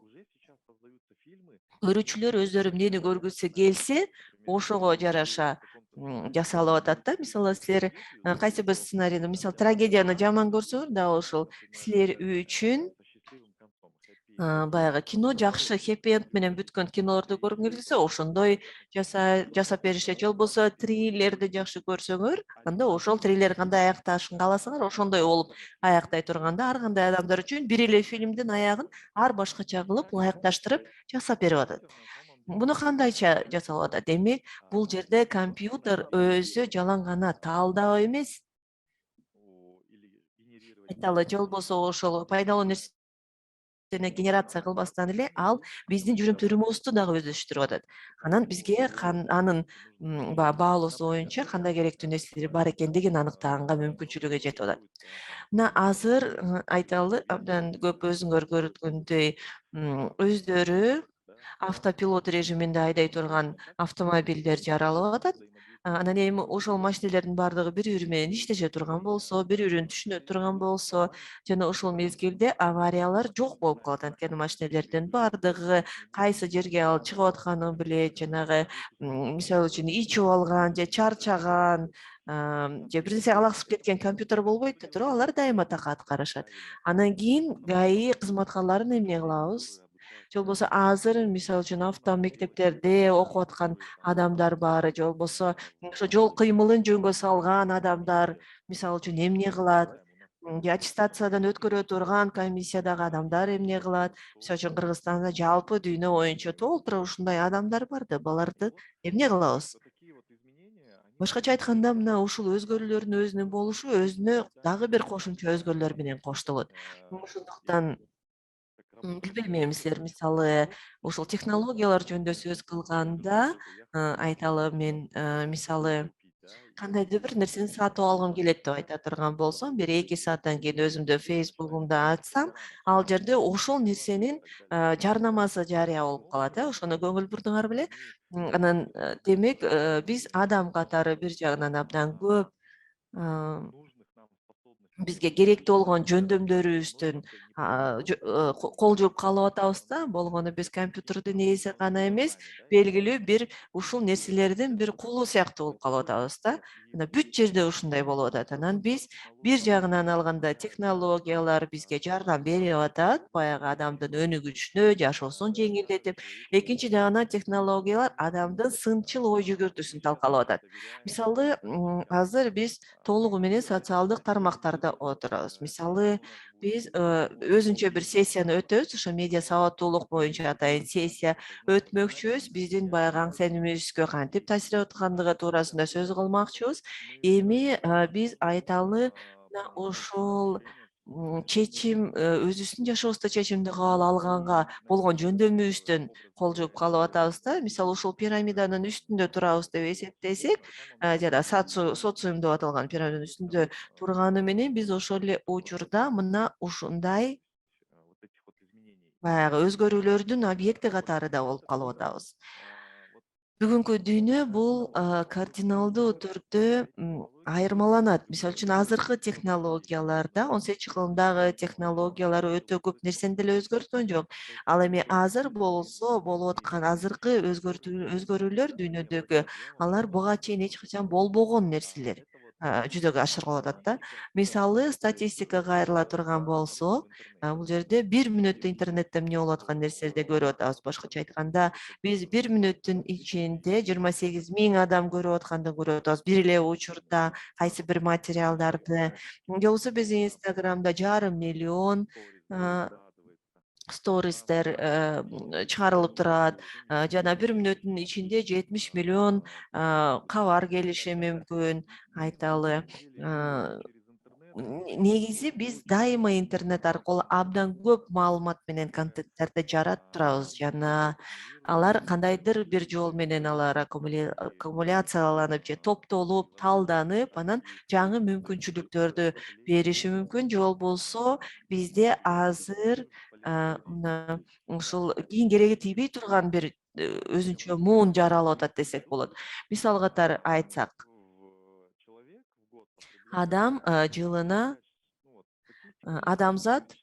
көрүүчүлөр өздөрү эмнени көргүсү келсе, ошого жараша жасалып атат да. Мисалы силер кайсы бир сценарийди, мисалы трагедияны жаман көрсөңөр дагы ошол силер үчүн баягы кино жакшы хэппи энд менен бүткөн кинолорду көргүңөр келсе, ошондой жасап беришет. Же болбосо триллерди жакшы көрсөңөр, анда ошол триллер кандай аякташын кааласаңар, ошондой болуп аяктай турганда, ар кандай адамдар үчүн бир эле фильмдин аягын ар башкача кылып, ылайыкташтырып жасап берип атат. Муну кандайча жасалып атат? Демек, бул жерде компьютер өзү жалаң гана талдоо эмес, айталы, же болбосо ошол пайдалуу нерсе генерация кылбастан эле ал биздин жүрүм-турумубузду дагы өздөштүрүп атат. Анан бизге анын баягы баалоосу боюнча кандай керектүү нерселер бар экендигин аныктаганга мүмкүнчүлүгү жетип атат. Мына азыр айталы, абдан көп өзүңөр көргөндөй өздөрү автопилот режиминде айдай турган автомобилдер жаралып атат. Анан эми ошол машинелердин баардыгы бири-бири менен иштеше турган болсо, бири-бирин түшүнө турган болсо, жана ошол мезгилде авариялар жок болуп калат. Анткени машинелердин баардыгы кайсы жерге ал чыгып атканын билет, жанагы мисалы үчүн ичип алган же чарчаган, же бир нерсеге алаксып кеткен компьютер болбойт да туруп, алар дайыма така аткарышат. Анан кийин ГАИ кызматкарларын эмне кылабыз? Же болбосо азыр мисалы үчүн автомектептерде окуп аткан адамдар бар, же болбосо ошо жол кыймылын жөнгө салган адамдар мисалы үчүн эмне кылат? Же аттестациядан өткөрө турган комиссиядагы адамдар эмне кылат? Мисалы үчүн Кыргызстанда жалпы дүйнө боюнча толтура ушундай адамдар бар да, буларды эмне кылабыз? Башкача айтканда, мына ушул өзгөрүүлөрдүн өзүнүн болушу өзүнө дагы бир кошумча өзгөрүүлөр менен коштолот. Ошондуктан билбейм, эми силер мисалы ушул технологиялар жөнүндө сөз кылганда, айталы мен, мисалы кандайдыр бир нерсени сатып алгым келет деп айта турган болсом, 1-2 сааттан кийин өзүмдө фейсбугумду ачсам, ал жерде ошол нерсенин жарнамасы жарыя болуп калат, ошону көңүл бурдуңар беле? Анан, демек, биз адам катары бир жагынан абдан көп, бизге керектүү болгон жөндөмдөрүбүздүн кол жууп калып атабыз да, болгону биз компьютердин ээси гана эмес, белгилүү бир ушул нерселердин бир кулу сыяктуу болуп калып атабыз да. Мына бүт жерде ушундай болуп атат. Анан биз бир жагынан алганда технологиялар бизге жардам берип атат, баягы адамдын өнүгүшүнө, жашоосун жеңилдетип. Экинчи жагынан технологиялар адамдын сынчыл ой жүгүртүүсүн талкалап атат. Мисалы, азыр биз толугу менен социалдык тармактарда отурабыз. Мисалы, биз өзүнчө бир сессияны өтөбүз, ошо медиа сабаттуулук боюнча атайын сессия өтмөкчүбүз. Биздин баягы аң сенимибизге кантип таасир этип аткандыгы туурасында сөз кылмакчыбыз. Эми биз айталы, мына ошол чечим, өзүбүздүн жашообузда чечимди кабыл алганга болгон жөндөмүбүздөн кол жууп калып атабыз да. Мисалы, ушул пирамиданын үстүндө турабыз деп эсептесек, жада социум деп аталган пирамиданын үстүндө турганы менен биз ошол эле учурда мына ушундай баягы өзгөрүүлөрдүн объекти катары да болуп калып атабыз. Бүгүнкү дүйнө бул кардиналдуу түрдө айырмаланат. Мисалы үчүн азыркы технологияларда 18-кылымдагы технологиялар өтө көп нерсени деле өзгөрткөн жок. Ал эми азыр болсо болуп аткан азыркы өзгөрүүлөр дүйнөдөгү, алар буга чейин эч качан болбогон нерселер жүзөгө ашырылып атат да. Мисалы, статистикага кайрыла турган болсок, бул жерде 1 мүнөттө интернетте эмне болуп аткан нерселерди көрүп атабыз. Башкача айтканда, биз 1 мүнөттүн ичинде 28 000 адам көрүп атканды көрүп атабыз. Бир эле учурда кайсы бир материалдарды. Же болбосо биз Инстаграмда 500 000 стористер чыгарылып турат. Жана 1 мүнөттүн ичинде 70 000 кабар келиши мүмкүн. Айталы, негизи биз дайыма интернет аркылуу абдан көп маалымат менен контенттерди жаратып турабыз жана алар кандайдыр бир жол менен алар аккумуляцияланып же топтолуп, талданып, анан жаңы мүмкүнчүлүктөрдү бериши мүмкүн. Же болбосо бизде азыр мына ушул кийин кереги тийбей турган бир өзүнчө муун жаралып атат десек болот. Мисал катары айтсак, адам жылына адамзат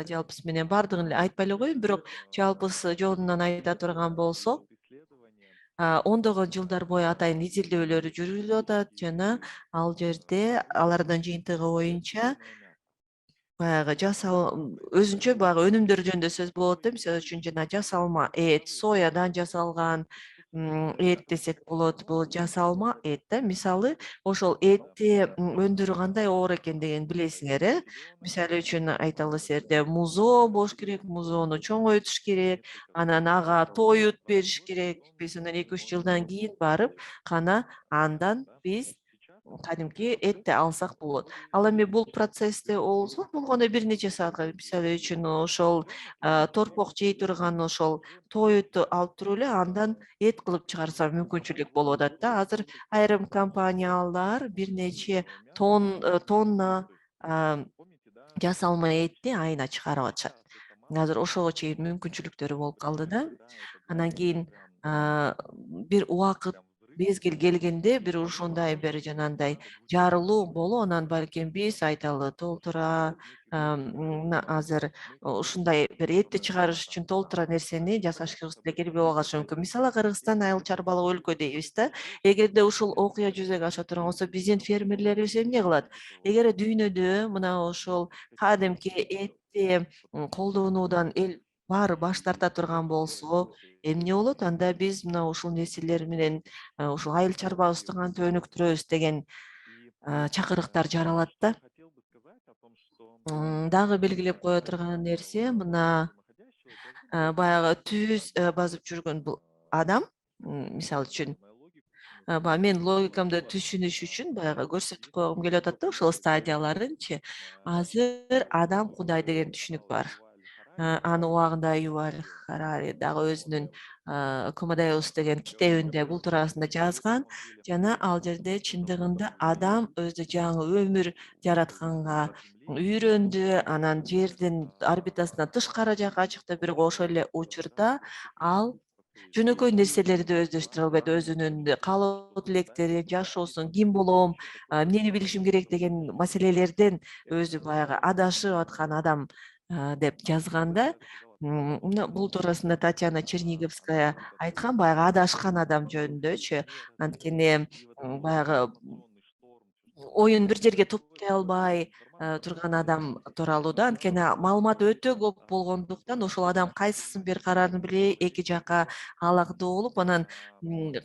жалпысы менен баардыгын эле айтпай эле коеюн, бирок жалпысы жолунан айта турган болсок, ондогон жылдар бою атайын изилдөөлөр жүрүлүп атат жана ал жерде алардын жыйынтыгы боюнча баягы өзүнчө баягы өнүмдөр жөнүндө сөз болот да. Мисалы үчүн жана жасалма эт, соядан жасалган эт десек болот. Бул жасалма эт да. Мисалы, ошол этти өндүрүү кандай оор экендигин билесиңер, Мисалы үчүн айталы, силерде музоо болуш керек, музоону чоңойтуш керек, анан ага тоют бериш керек. Биз анан 2-3 жылдан кийин барып гана андан биз кадимки этти алсак болот. Ал эми бул процессте озот болгону бир нече саатка. Мисалы үчүн ошол торпок жей турган ошол тоютту алып туруп эле андан эт кылып чыгарса мүмкүнчүлүк болуп атат да. Азыр айрым компаниялар бир нече тонна жасалма этти айына чыгарып атышат. Азыр ошого чейин мүмкүнчүлүктөрү болуп калды да. Анан кийин бир убакыт мезгил келгенде бир ушундай бир жанагындай жарылуу болуп, анан балким биз айталы толтура мына азыр ушундай бир этти чыгарыш үчүн толтура нерсени жасашыбыз деле келбей калышы мүмкүн. Мисалы, Кыргызстан айыл чарбалык өлкө дейбиз да. Эгерде ушул окуя жүзөгө аша турган болсо, биздин фермерлерибиз эмне кылат? Эгер дүйнөдө мына ошол кадимки этти колдонуудан эл баары баш тарта турган болсо, эмне болот? Анда биз мына ушул нерселер менен ушул айыл чарбабызды кантип өнүктүрөбүз деген чакырыктар жаралат да. Дагы белгилеп кое турган нерсе, мына баягы түз басып жүргөн бул адам, мисалы үчүн баягы мен логикамды түшүнүш үчүн баягы көрсөтүп койгум келип атат да ошол стадияларынчы. Азыр адам Кудай деген түшүнүк бар. Аны убагында Юваль Харари дагы өзүнүн Homo Deus деген китебинде бул туурасында жазган жана ал жерде чындыгында адам өзү жаңы өмүр жаратканга үйрөндү, анан жердин орбитасынан тышкары жакка чыкты, бирок ошол эле учурда ал жөнөкөй нерселерди өздөштүрө албайт. Өзүнүн каалоо тилектери, жашоосун, ким болом, эмнени билишим керек деген маселелерден өзү баягы адашып аткан адам деп жазган да. Мына бул туурасында Татьяна Черниговская айткан, баягы адашкан адам жөнүндөчү. Анткени баягы оюн бир жерге топтой албай турган адам тууралуу да. Анткени маалымат өтө көп болгондуктан ошол адам кайсысын бир караарын билбей, эки жакка алакдоо болуп, анан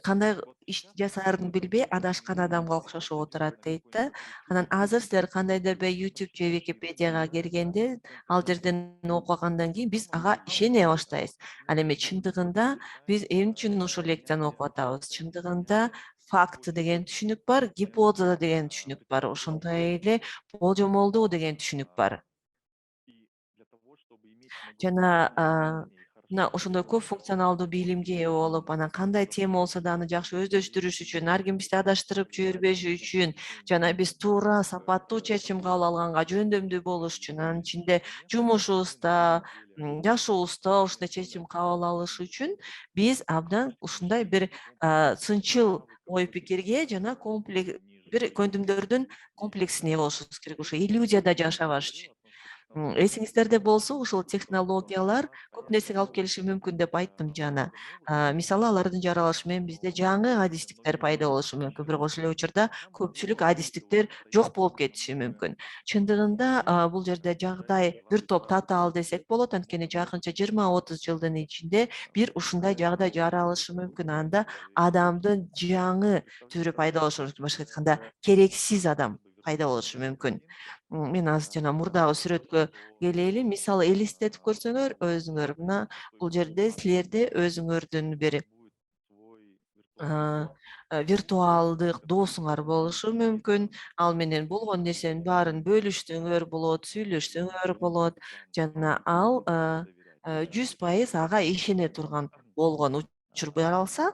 кандай иш жасаарын билбей адашкан адамга окшошуп отурат дейт да. Анан азыр силер кандайдыр бир YouTube же Википедияга киргенде, ал жерден окугандан кийин биз ага ишене баштайбыз. Ал эми чындыгында биз эмне үчүн ушул лекцияны окуп атабыз? Чындыгында факт деген түшүнүк бар, гипотеза деген түшүнүк бар, ошондой эле болжомолдоо деген түшүнүк бар. Жана мына ошондой көп функционалдуу бийлимге ээ болуп, анан кандай тема болсо да аны жакшы өздөштүрүш үчүн, ар ким бизди адаштырып жибербеш үчүн, жана биз туура, сапаттуу чечим кабыл алганга жөндөмдүү болуш үчүн, анын ичинде жумушубузда, жашообузда ушундай чечим кабыл алыш үчүн биз абдан ушундай бир сынчыл ой пикирге жана бир көндүмдөрдүн комплексине ээ болушубуз керек, ошо иллюзияда жашабаш үчүн. Эсиңиздерде болсо, ушул технологиялар көп нерсеге алып келиши мүмкүн деп айттым жана. Мисалы, алардын жаралышы менен бизде жаңы адистиктер пайда болушу мүмкүн, бирок ошол эле учурда көпчүлүк адистиктер жок болуп кетиши мүмкүн. Чындыгында бул жерде жагдай бир топ татаал десек болот, анткени жакынча 20-30 жылдын ичинде бир ушундай жагдай жаралышы мүмкүн. Анда адамдын жаңы түрү пайда болушу мүмкүн. Башка айтканда, керексиз адам пайда болушу мүмкүн. Мен азыр жана мурдагы сүрөткө келели. Мисалы элестетип көрсөңөр өзүңөр, мына бул жерде силерде өзүңөрдүн бир виртуалдык досуңар болушу мүмкүн. Ал менен болгон нерсенин баарын бөлүшсөңөр болот, сүйлөшсөңөр болот жана ал 100% ага ишене турган болгон учур жаралса,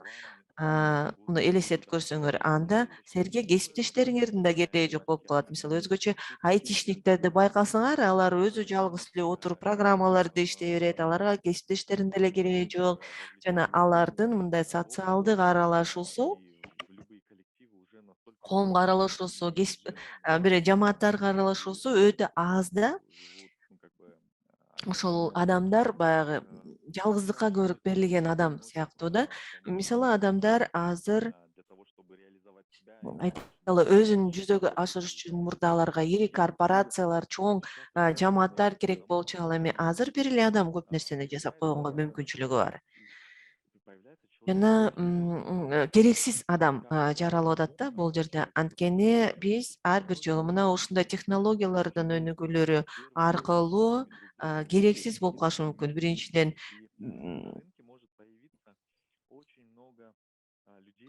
муну элестетип көрсөңөр, анда силерге кесиптештериңердин да кереги жок болуп калат. Мисалы, өзгөчө айтишниктерди байкасаңар, алар өзү жалгыз эле отуруп программаларды иштей берет, аларга кесиптештердин деле кереги жок жана алардын мындай социалдык аралашуусу, коомго аралашуусу, бир жамааттарга аралашуусу өтө аз да. Ошол адамдар баягы жалгыздыкка көрүп берилген адам сыяктуу да. Мисалы, адамдар азыр айталы өзүн жүзөгө ашырыш үчүн мурда аларга ири корпорациялар, чоң жамааттар керек болчу. Ал эми азыр бир эле адам көп нерсени жасап койгонго мүмкүнчүлүгү бар. Жана керексиз адам жаралып атат да бул жерде. Анткени биз ар бир жолу мына ушундай технологиялардын өнүгүүлөрү аркылуу керексиз болуп калышы мүмкүн. Биринчиден,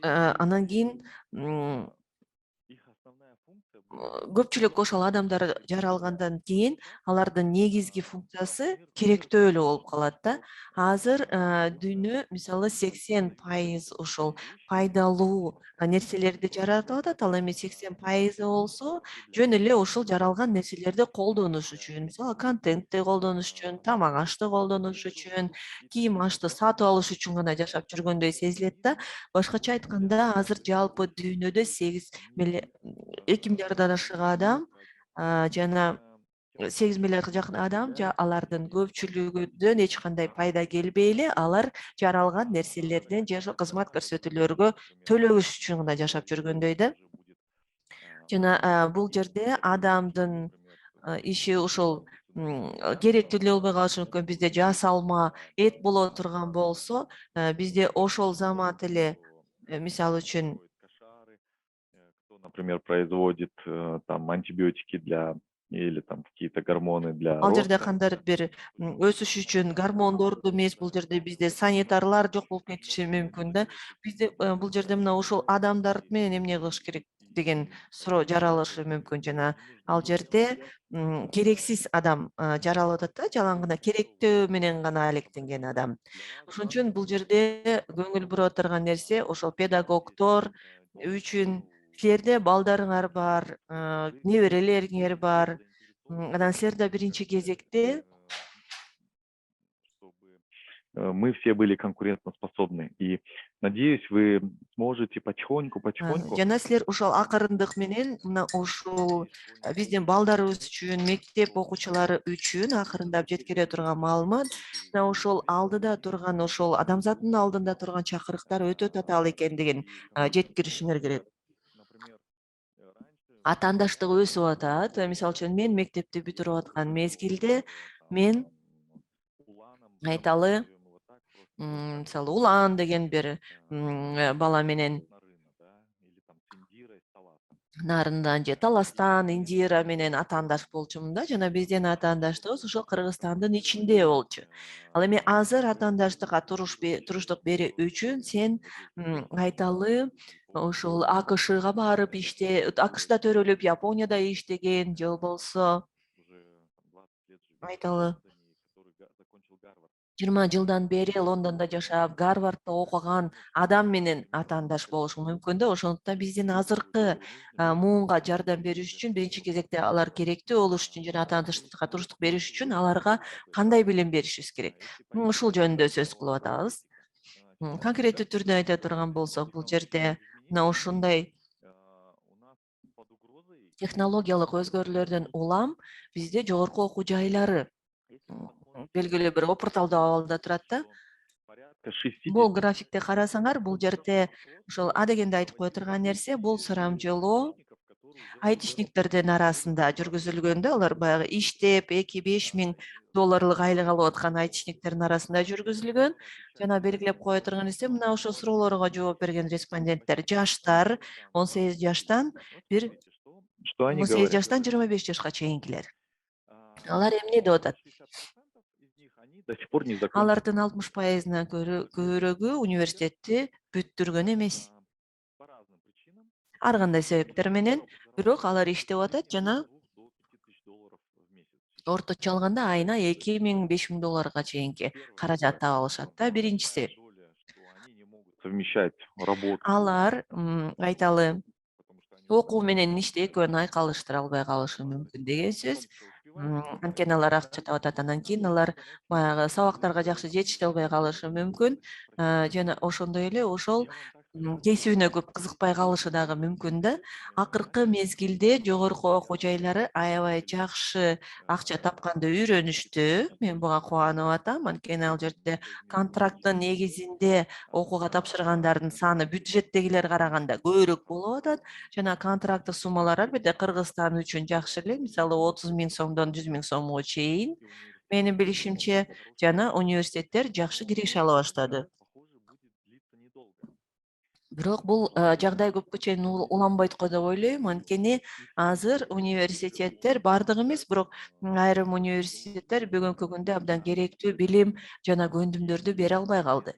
анан кийин көпчүлүк ошол адамдар жаралгандан кийин алардын негизги функциясы керектөө эле болуп калат да. Азыр дүйнө мисалы 80% ошол пайдалуу нерселерди жаратып атат. Ал эми 80% болсо жөн эле ушул жаралган нерселерди колдонуш үчүн, мисалы контентти колдонуш үчүн, тамак ашты колдонуш үчүн, кийим ашты сатып алыш үчүн гана жашап жүргөндөй сезилет да. Башкача айтканда, азыр жалпы дүйнөдө 2 миллиардан ашык адам жана 8 миллиардга жакын адам алардын көпчүлүгүнөн эч кандай пайда келбей эле, алар жаралган нерселерден же ошо кызмат көрсөтүүлөргө төлөбөш үчүн гана жашап жүргөндөй да. Жана бул жерде адамдын иши ушул керектүү деле болбой калышы мүмкүн. Бизде жасалма эт боло турган болсо, бизде ошол замат эле, мисалы үчүн например, производит там антибиотики для или там какие-то гормоны для Ал жерде роста. кандайдыр бир өсүш үчүн гормондорду эмес, бул жерде бизде санитарлар жок болуп кетиши мүмкүн да. Бизде бул жерде мына ошол адамдар менен эмне кылыш керек деген суроо жаралышы мүмкүн. Жана ал жерде керексиз адам жаралып атат да, жалаң гана керектөө менен гана алектенген адам. Ошон үчүн бул жерде көңүл буруп турган нерсе ошол педагогдор үчүн силерде балдарыңар бар, неберелериңер бар. Анан силер да биринчи кезекте Чтобы мы все были конкурентоспособны. И надеюсь, вы сможете потихоньку жана силер ошол акырындык менен мына ушул биздин балдарыбыз үчүн, мектеп окуучулары үчүн акырындап жеткире турган маалымат мына ошол алдыда турган, ошол адамзаттын алдында турган чакырыктар өтө татаал экендигин жеткиришиңер керек. например, Атаандаштык өсүп атат. Мисалы үчүн мен мектепти бүтүрүп аткан мезгилде мен айталы мисалы Улан деген бир бала менен Нарындан же Таластан, Индира менен атаандаш болчумун да, жана биздин атаандаштыгыбыз ошол Кыргызстандын ичинде болчу. Ал эми азыр атаандаштыкка туруштук берүү үчүн сен айталы ошол АКШга барып АКШда төрөлүп, Японияда иштеген же болбосо айталы 20 жылдан бери Лондондо жашап, Гарвардда окуган адам менен атаандаш болуш мүмкүн да. Ошондуктан биздин азыркы муунга жардам бериш үчүн биринчи кезекте алар керектүү болуш үчүн жана атаандаштыкка туруштук бериш үчүн аларга кандай билим беришибиз керек? Ушул жөнүндө сөз кылып атабыз. Конкреттүү түрдө айта турган болсок, бул жерде мына ушундай технологиялык өзгөрүүлөрдөн улам бизде жогорку окуу жайлары белгилүү бир опурталдуу абалда турат да. Бул графикте карасаңар, бул жерде ошол А дегенде айтып кое турган нерсе, бул сурамжылоо айтишниктердин арасында жүргүзүлгөн да. Алар баягы иштеп 2-5 миң долларлык айлык алып аткан айтишниктердин арасында жүргүзүлгөн. Жана белгилеп кое турган нерсе, мына ошол суроолорго жооп берген респонденттер жаштар 18 жаштан бир что они 18 говорят? жаштан 25 жашка чейинкилер. Алар эмне деп атат? До сих пор не закончили. Алардын 60%-на көбүрөгү университетти бүттүргөн эмес. Ар кандай себептер менен, бирок алар иштеп атат жана орточо алганда айына 2 миң 5 миң долларга чейинки каражат таап алышат да. Биринчиси, Совмещать работу. алар айталы окуу менен ишти экөөнү айкалыштыра албай калышы мүмкүн деген сөз. Анткени алар акча таап атат, анан кийин алар баягы сабактарга жакшы жетише албай калышы мүмкүн. Жана ошондой эле ошол кесибине көп кызыкпай калышы дагы мүмкүн да. Акыркы мезгилде жогорку окуу жайлары аябай жакшы акча тапканды үйрөнүштү. Мен буга кубанып атам. Анткени ал жерде контракттын негизинде окууга тапшыргандардын саны бюджеттегилер караганда көбүрөөк болуп атат. Жана контракттык суммалар албетте Кыргызстан үчүн жакшы эле. Мисалы 30 миң сомдон 100 миң сомго чейин. Менин билишимче, жана университеттер жакшы киреше ала баштады. Бирок бул жагдай көпкө чейин уланбайт го деп ойлойм. Анткени азыр университеттер бардыгы эмес, бирок айрым университеттер бүгүнкү күндө абдан керектүү билим жана көндүмдөрдү бере албай калды.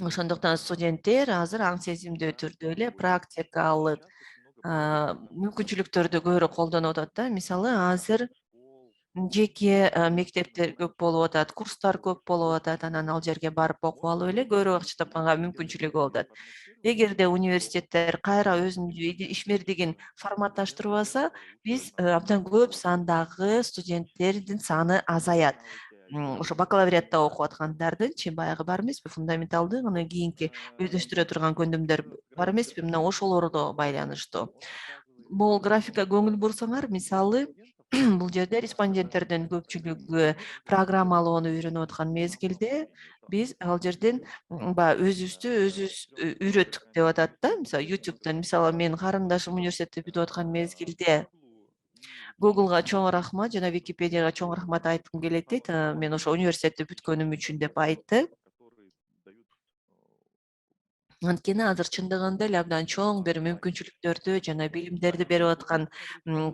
Ошондуктан студенттер азыр аң сезимдүү түрдө эле практикалык мүмкүнчүлүктөрдү көбүрөөк колдонуп атат да. Мисалы азыр жеке мектептер көп болуп атат, курстар көп болуп атат, анан ал жерге барып окуп алып эле көбүрөөк акча тапканга мүмкүнчүлүгү болуп атат. Эгерде университеттер кайра өзүнүн ишмердигин форматташтырбаса, биз абдан көп сандагы студенттердин саны азаят. Ошо бакалавриатта окуп аткандардынчы баягы бар эмеспи, фундаменталдык, анан кийинки өздөштүрө турган көндүмдөр бар эмеспи, мына ошолорго байланыштуу. Бул графикка көңүл бурсаңар, мисалы бул жерде респонденттердин көпчүлүгү программалоону үйрөнүп аткан мезгилде биз ал жерден баягы өзүбүздү өзүбүз үйрөттүк деп атат да. Мисалы YouTube'дан, мисалы менин карындашым университетти бүтүп аткан мезгилде Google'га чоң рахмат жана Википедияга чоң рахмат айткым келет дейт. Мен ошо университетти бүткөнүм үчүн деп айтты. Анткени азыр чындыгында эле абдан чоң бир мүмкүнчүлүктөрдү жана билимдерди берип аткан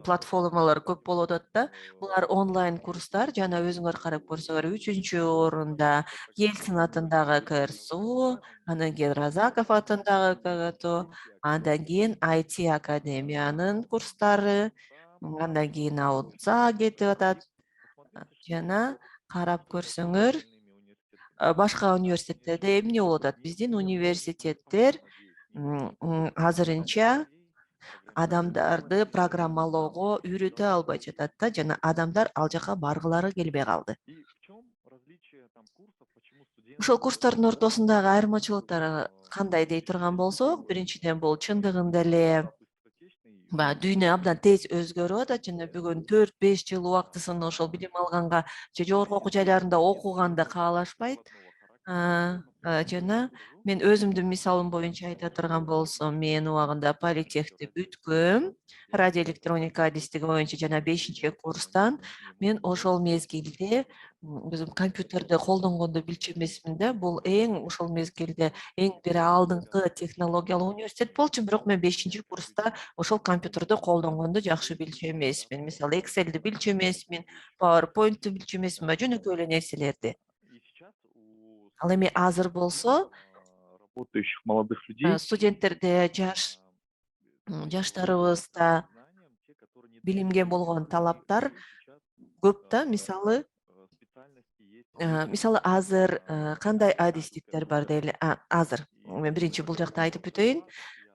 платформалар көп болуп атат да. Булар онлайн курстар жана өзүңөр карап көрсөңөр 3-чү орунда Ельцин атындагы КРСУ, андан кийин Разаков атындагы КГТУ, андан кийин IT Академиянын курстары, андан кийин АУЦА кетип атат. Жана карап көрсөңөр башка университеттерде эмне болуп атат? Биздин университеттер азырынча адамдарды программалоого үйрөтө албай жатат да, жана адамдар ал жака баргылары келбей калды. И в чем различие там курсов, почему Ошол студенты курстардын ортосундагы айырмачылыктары кандай дей турган болсок, биринчиден бул чындыгында эле быстротечный, баягы дүйнө абдан тез өзгөрүп атат жана бүгүн 4-5 жыл убактысын ошол билим алганга же жогорку окуу жайларында окуганды каалашпайт. прикладного характера, Жана мен өзүмдүн мисалым боюнча айта турган болсом, мен убагында политехти бүткөм, радиоэлектроника адистиги боюнча жана 5-курстан мен ошол мезгилде өзүм компьютерди колдонгонду билчү эмесмин да. Бул ошол мезгилде эң бир алдыңкы технологиялык университет болчу, бирок мен 5-курста ошол компьютерди колдонгонду жакшы билчү эмесмин. Мисалы, Excel'ди билчү эмесмин, PowerPoint'ти билчү эмесмин, жөнөкөй эле нерселерди. и сейчас у Ал эми студентов, азыр болсо, работающих молодых людей, студенттерде жаштарыбызда по знаниям, те, которые не билимге дорастают болгон до них, талаптар и сейчас көп да. разные специальности есть Мисалы азыр кандай компьютерный адистиктер бар инженер. дейли. Азыр И мен биринчи бул жакта айтып вот өтөйүн.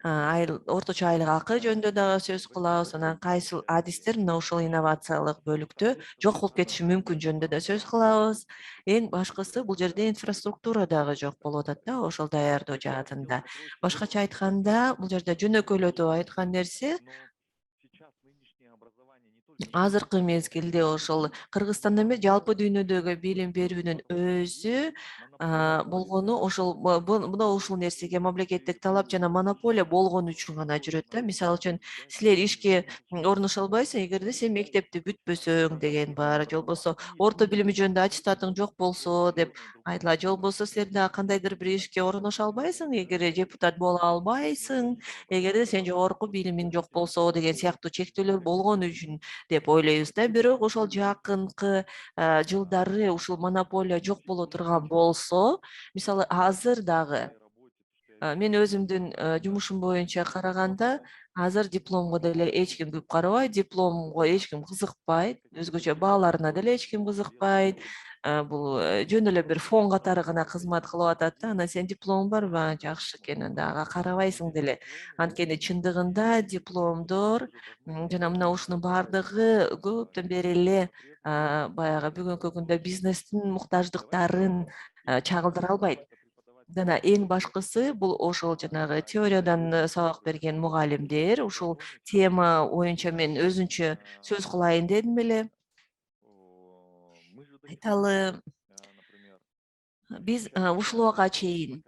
вас я думаю, Орточо айлык акы жөнүндө дагы сөз кылабыз. большое Анан кайсыл различие адистер мына ушул инновациялык бөлүктө жок болуп кетиши соответственно, мүмкүн жөнүндө да сөз кылабыз. Эң башкысы, бул жерде инфраструктура инфраструктура дагы жок болуп атат да, ошол даярдоо хотел жаатында. построить Башкача серьезную айтканда, бул жерде жөнөкөйлөтүп айткан нерсе, но сейчас нынешнее образование не только азыркы мезгилде техническое, ошол Кыргызстанда эмес, жалпы дүйнөдөгү билим берүүнүн өзү монополия болгону ошол мына ушул нерсеге мамлекеттик талап жана монополия болгон үчүн гана жүрөт да. Мисалы үчүн, силер ишке орношо албайсың эгерде сен мектепти бүтпөсөң деген бар, же болбосо орто билими жөнүндө аттестатың жок болсо деп айтылат, же болбосо сен дагы кандайдыр бир ишке орношо албайсың эгер депутат боло албайсың, эгерде сен жогорку билимиң жок болсо деген сыяктуу чектөөлөр болгон үчүн деп ойлойбуз да. Бирок ошол жакынкы жылдары ушул монополия жок боло турган болсо, мисалы азыр дагы своей работе, то, что я мен вижу өзүмдүн жумушум боюнча караганда, азыр дипломго деле эч ким көп карабайт, дипломго эч ким кызыкпайт, өзгөчө бааларына деле эч ким кызыкпайт. Бул жөн эле бир фон катары гана кызмат кылып атат да. Анан сен дипломуң барбы? Жакшы экен, анда ага карабайсың деле. Анткени чындыгында дипломдор жана мына ушунун баардыгы көптөн бери эле баягы бүгүнкү күндө бизнестин муктаждыктарын чагылдыра албайт. Жана эң башкысы бул ошол жанагы теориядан сабак берген мугалимдер. Ушул тема боюнча мен өзүнчө сөз кылайын дедим эле. мы же до сих пор, Айталы, например, биз учимся ушул по убакка чейин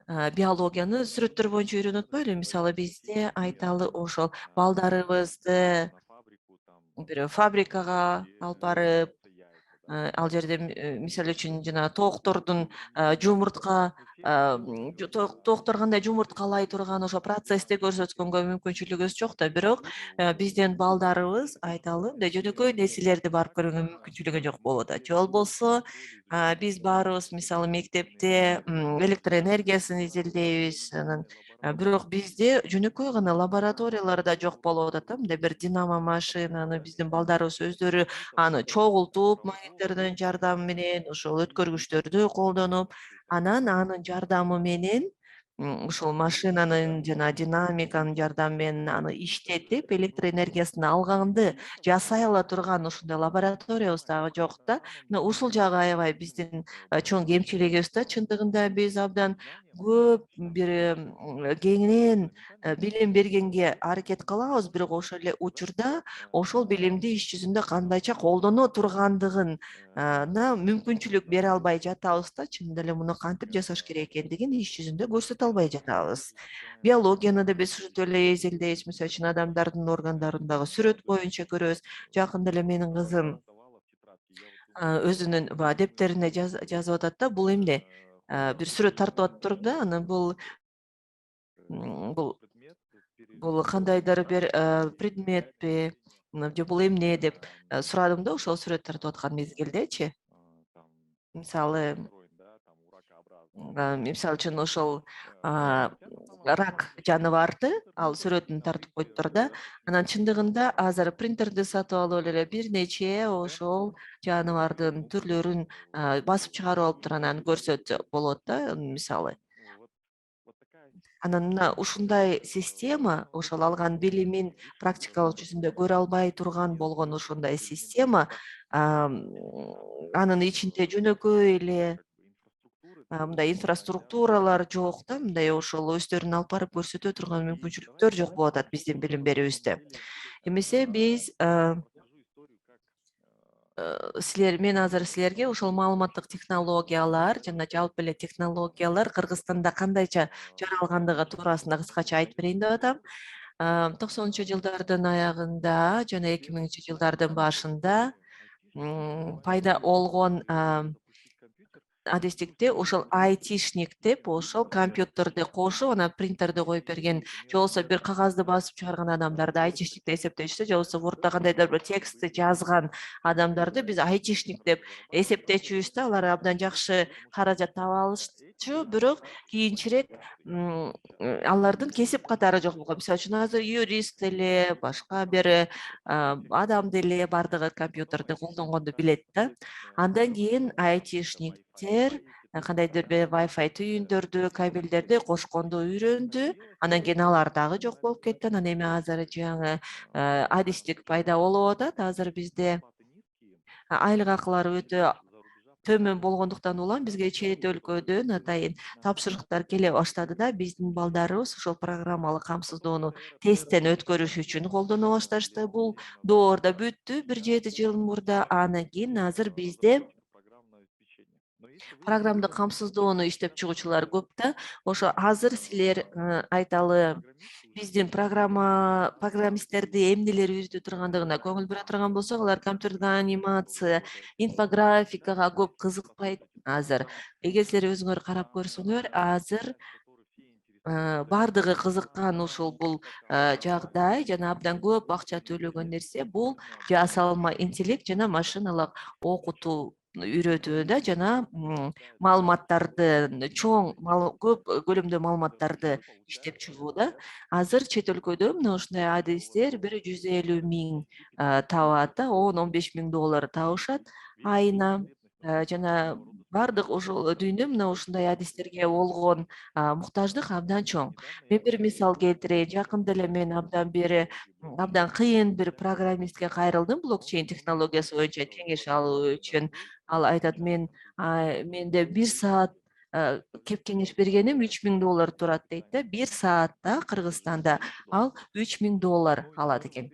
картинкам. биологияны сүрөттөр боюнча үйрөнүп атпайлыбы? Мисалы, бизде айталы ошол балдарыбызды На фабрику там бир фабрикага где алып барып, делаются яйца, да. ал жерде мисалы үчүн жана тооктордун жумуртка Все делают тооктор кандай жумурткалай турган ошо процессти көрсөткөнгө мүмкүнчүлүгүбүз жок да. Бирок биздин балдарыбыз айталы мындай жөнөкөй нерселерди барып көргөнгө мүмкүнчүлүгү жок болуп атат. Же болбосо биз баарыбыз мисалы мектепте электроэнергиясын изилдейбиз. Анан бирок бизде жөнөкөй гана лабораториялар да жок болуп атат да. Мындай бир динамо машинаны биздин балдарыбыз өздөрү аны чогултуп магниттердин жардамы менен ошол өткөргүчтөрдү колдонуп, анан анын жардамы менен ушул машинанын жана динамиканын жардамы менен аны иштетип, электроэнергиясын алганды жасай ала турган ушундай лабораториябыз дагы жок да. Мына ушул жагы аябай биздин чоң кемчилигибиз да. Чындыгында биз абдан көп бир кеңинен билим бергенге аракет кылабыз, бирок ошол эле учурда ошол билимди иш жүзүндө кандайча колдоно тургандыгын мүмкүнчүлүк бере албай жатабыз да. Чынында эле муну кантип жасаш керек экендигин иш жүзүндө көрсөтө албай жатабыз. Биологияны да биз ушинтип эле изилдейбиз. Мисалы үчүн адамдардын органдарындагы сүрөт боюнча көрөбүз. Жакында эле менин кызым өзүнүн баягы дептерине жазып атат да. Бул эмне? Бир сүрөт тартып атыптыр да. Анан бул Бул кандайдыр бир предметпи же бул эмне деп сурадым да ошол сүрөттөрдү аткан мезгилдечи. Мисалы, мисалы үчүн ошол рак жаныбарды ал сүрөтүн тартып коюптур да. Анан чындыгында азыр принтерди сатып алып эле бир нече ошол жаныбардын түрлөрүн басып чыгарып алыптыр, анан көрсөтсө болот да, мисалы. Анан мына ушундай система, ошол алган билимин практикалык жүзүндө көрө албай турган болгон ушундай система, анын ичинде жөнөкөй эле мындай инфраструктуралар жок да, мындай ошол өздөрүн алып барып көрсөтө турган мүмкүнчүлүктөр жок болуп атат биздин билим берүүбүздө. Эмесе биз мен азыр силерге ошол маалыматтык технологиялар жана жалпы эле технологиялар Кыргызстанда кандайча жаралгандыгы туурасында кыскача айтып берейин деп атам. 90-жылдардын аягында жана 2000-жылдардын башында пайда болгон адистикте ошол айтишник деп ошол компьютерди кошуп анан принтерди коюп берген же болбосо бир кагазды басып чыгарган адамдарды айтишник деп эсептешти, же болбосо вурдда кандайдыр бир текстти жазган адамдарды биз айтишник деп эсептечүбүз да. Алар абдан жакшы каражат таба алышчу, бирок кийинчерээк алардын кесип катары жок болгон. Мисалы үчүн азыр юрист эле, башка бир адам деле бардыгы компьютерди колдонгонду билет да. Андан кийин айтишниктер кандайдыр бир Wi-Fi түйүндөрдү, кабелдерди кошконду үйрөндү. Анан кийин алар дагы жок болуп кетти. Анан эми азыр жаңы адистик пайда болуп атат. Азыр бизде айлык акылары өтө төмөн болгондуктан улам бизге чет өлкөдөн атайын тапшырыктар келе баштады да. Биздин балдарыбыз ошол программалык камсыздоону тесттен өткөрүш үчүн колдоно башташты. Бул доор да бүттү 1-7 жыл мурда. Анан кийин азыр бизде программдык камсыздоону иштеп чыгуучулар көп да. Ошо азыр силер айталы биздин программисттерди эмнелер үйрөтө тургандыгына көңүл бура турган болсок, алар компьютердик анимация, инфографикага көп кызыкпайт азыр. Эгер силер өзүңөр карап көрсөңөр, азыр бардыгы кызыккан ушул бул жагдай жана абдан көп акча төлөгөн нерсе бул жасалма интеллект жана машиналык окутуу үйрөтүү да, жана маалыматтарды көп көлөмдө маалыматтарды иштеп чыгуу да. Азыр чет өлкөдө мына ушундай адистер 150 миң табат да, $10-15 миң табышат айына. Жана бардык ошол дүйнө мына ушундай адистерге болгон муктаждык абдан чоң. Мен бир мисал келтирейин. Жакында эле мен абдан кыйын бир программистке кайрылдым блокчейн технологиясы боюнча кеңеш алуу үчүн. Ал айтат, менде 1 саат кеп кеңеш бергеним $3.000 турат дейт да. 1 саатта Кыргызстанда ал $3.000 алат экен.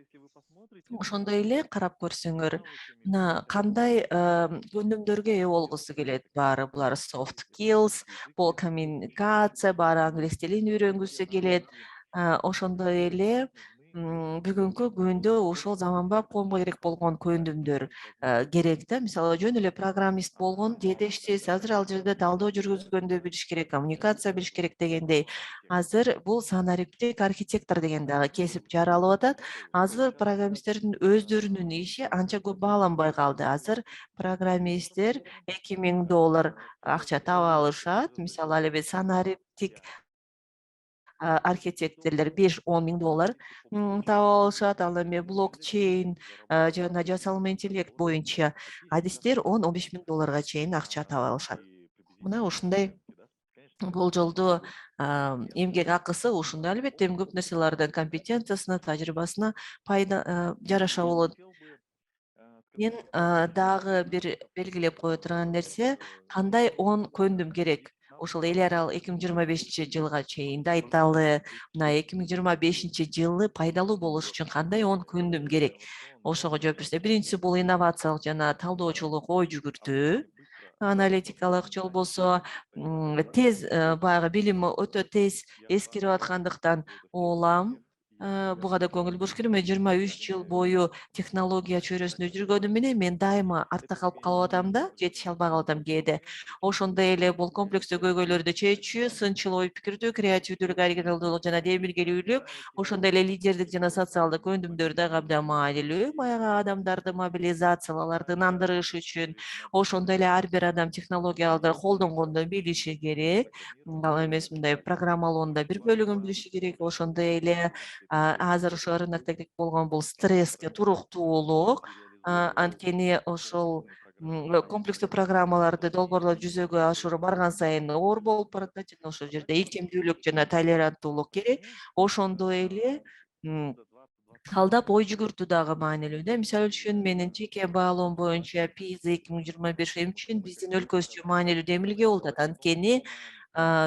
Ошондой эле карап көрсөңөр, мына кандай өнүмдөргө ээ болгусу келет. Баары булар soft skills, бул коммуникация, баары англис тилин үйрөнгүсү келет. Ошондой эле бүгүнкү күндө ошол заманбап коомго керек болгон көндүмдөр керек да. Мисалы жөн эле программист болгон жетишсиз. Азыр ал жерде талдоо жүргүзгөндү билиш керек, коммуникация билиш керек дегендей. Азыр бул санариптик архитектор деген дагы кесип жаралып атат. Азыр программисттердин өздөрүнүн иши анча көп бааланбай калды. Азыр программисттер $2.000 акча таба алышат. Мисалы ал эми санариптик архитекторлор $5-10 миң таба алышат. Ал эми блокчейн жана жасалма интеллект боюнча адистер $10-15 миң чейин акча таба алышат. Мына ушундай болжолдуу эмгек акысы ушундай. Албетте көп нерселердин компетенциясына, тажрыйбасына жараша болот. Мен дагы бир белгилеп кое турган нерсе, кандай 10 көндүм керек. Ошол эл аралык 2025-жылга чейин да айталы, мына 2025-жылы пайдалуу болуш үчүн кандай 10 көндүм керек. Ошого жооп берсе, биринчиси бул инновациялык жана талдоочулук ой жүгүртүү, аналитикалык, же болбосо тез баягы билими өтө тез эскирип аткандыктан улам буга да көңүл буруш керек. Мен 23 жыл бою технология чөйрөсүндө жүргөнүм менен мен дайыма артта калып атам да, жетише албай атам кээде. Ошондой эле бул комплекстүү көйгөйлөрдү чечүү, сынчыл ой пикирдүү, креативдүүлүк, оригиналдуулук жана демилгелүүлүк, ошондой эле лидердик жана социалдык өнүмдөр дагы абдан маанилүү. Баягы адамдарды мобилизациялоо, аларды ынандырыш үчүн ошондой эле ар бир адам технологияларды колдонгонду билиши керек. Ал эмес мындай программалоонун да бир бөлүгүн билиши керек. Ошондой эле азыр ошо рынокто керек болгон бул стресске туруктуулук. Анткени ошол комплекстүү программаларды долбоорлоп жүзөгө ашыруу барган сайын оор болуп баратат жана ошол жерде икемдүүлүк жана толеранттуулук керек. Ошондой эле алдап ой жүгүртүү дагы маанилүү да. Мисалы үчүн менин жеке баалоом боюнча PISA 2025 үчүн биздин өлкөбүз үчүн маанилүү демилге болуп атат. Анткени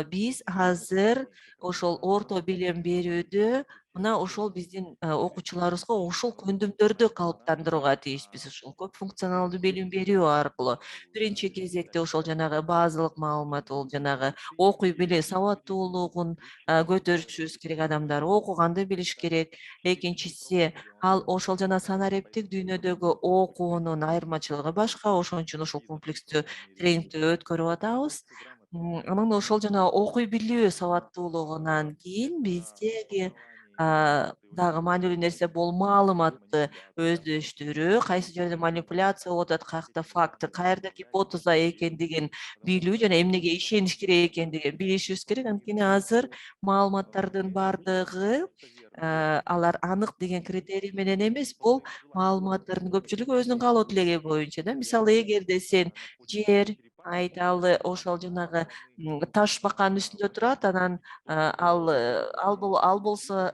биз азыр ошол орто билим берүүдө мына ошол биздин окуучуларыбызга ушул көндүмдөрдү калыптандырууга тийишпиз. Ушул көп функционалдуу билим берүү аркылуу биринчи кезекте ошол жанагы базалык маалымат, бул жанагы окуй билүү сабаттуулугун көтөрүшүбүз керек. Адамдар окуганды билиш керек. Экинчиси, ал ошол жана санариптик дүйнөдөгү окуунун айырмачылыгы башка. Ошон үчүн ошол комплекстүү тренингти өткөрүп атабыз. Анан ошол жана окуй билүү сабаттуулугунан кийин биздеги дагы маанилүү нерсе бул маалыматты өздөштүрүү, кайсы жерде манипуляция болуп атат, каякта факт, каерде гипотеза экендигин билүү жана эмнеге ишениш керек экендигин билишибиз керек. Анткени азыр маалыматтардын баардыгы алар анык деген критерий менен эмес, бул маалыматтардын көпчүлүгү өзүнүн каалоо тилеги боюнча да. Мисалы, эгерде сен жер, айталы ошол жанагы таш баканын үстүндө турат, анан ал болсо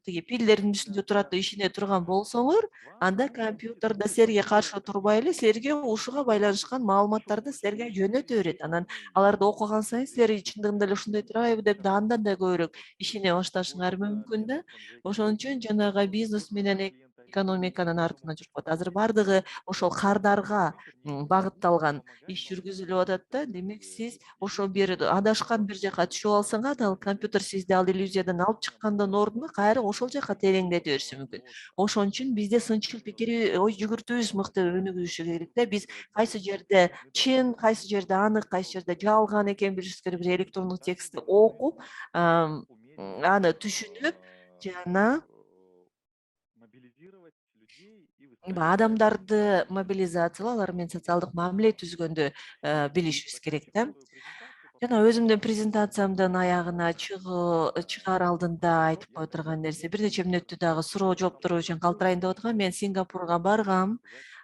тиги пилдердин үстүндө турат деп ишене турган болсоңор, анда компьютер да силерге каршы турбай эле силерге ушуга байланышкан маалыматтарды силерге жөнөтө берет. Анан аларды окуган сайын силер чындыгында эле ушундай турабы деп андан да көбүрөөк ишене башташыңар мүмкүн да. Ошон үчүн жанагы бизнес менен экономиканын артынан жүрүп атат. Азыр баардыгы ошол кардарга багытталган иш жүргүзүлүп атат да. Демек сиз ошо бир адашкан бир жака түшүп алсаңар, ал компьютер сизди ал иллюзиядан алып чыккандын ордуна кайра ошол жака тереңдете бериши мүмкүн. Ошон үчүн бизде сынчыл пикир, ой жүгүртүүбүз мыкты өнүгүшү керек да. Биз кайсы жерде чын, кайсы жерде анык, кайсы жерде жалган экенин билишибиз керек. Бир электрондук текстти окуп, аны түшүнүп жана адамдарды мобилизациялоо, алар менен социалдык мамиле түзгөндү билишибиз керек да. Жана өзүмдүн презентациямдын аягына чыгаар алдында айтып кое турган нерсе, бир нече мүнөттү дагы суроо жооптор үчүн калтырайын деп аткам. Мен Сингапурга баргам.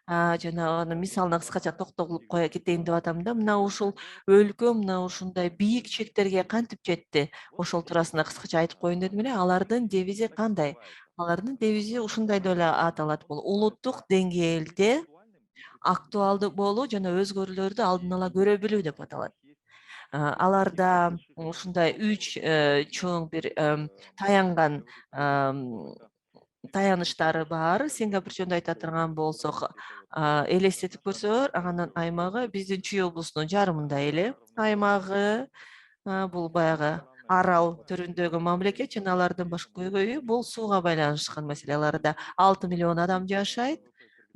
Жана анын мисалына кыскача токтолуп кое кетейин деп атам да. Мына ушул өлкө мына ушундай бийик чектерге кантип жетти? Ошол туурасында кыскача айтып коеюн дедим эле. Алардын девизи кандай? Алардын девизи ушундай деп эле аталат. Бул улуттук деңгээлде актуалдуу болуу жана өзгөрүүлөрдү алдын ала көрө билүү деп аталат. Аларда ушундай 3 чоң бир таянган таяныштары бар. Сингапур жөнүндө айта турган болсок, элестетип көрсөңөр, анын аймагы биздин Чүй облусунун жарымында эле аймагы. Бул баягы арал түрүндөгү мамлекет жана алардын баш көйгөйү бул сууга байланышкан маселе. Аларда 6 миллион адам жашайт.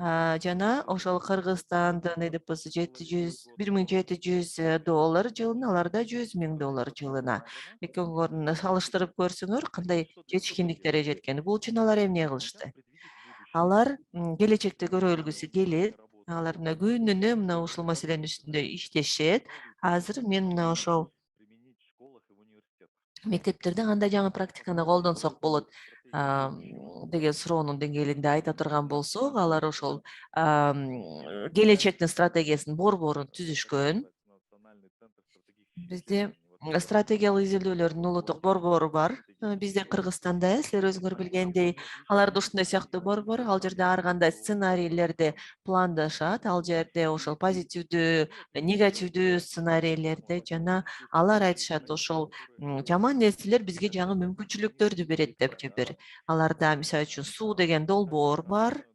Жана ошол Кыргызстандын ЭДПси $1700 жылына, аларда $100.000 жылына. Экөөңөрүн салыштырып көрсөңөр, кандай жетишкендиктерге жеткен. Бул үчүн алар эмне кылышты? Алар келечекте көрөлгүсү келет. Алар мына күнүнө мына ушул маселенин үстүндө иштешет. Азыр мен мына ошол мектептерде кандай жаңы практиканы колдонсок болот деген суроонун деңгээлинде айта турган болсок, алар ошол келечектин стратегиясын борборун түзүшкөн. Бизде стратегиялык изилдөөлөрдүн улуттук борбору бар. Бизде Кыргызстанда, силер өзүңөр билгендей, аларда ушундай сыяктуу борбор. Ал жерде ар кандай сценарийлерди пландашат. Ал жерде ошол позитивдүү, негативдүү сценарийлерди жана алар айтышат, ошол жаман нерселер бизге жаңы мүмкүнчүлүктөрдү берет деп же бир. Аларда мисалы үчүн суу деген долбоор бар.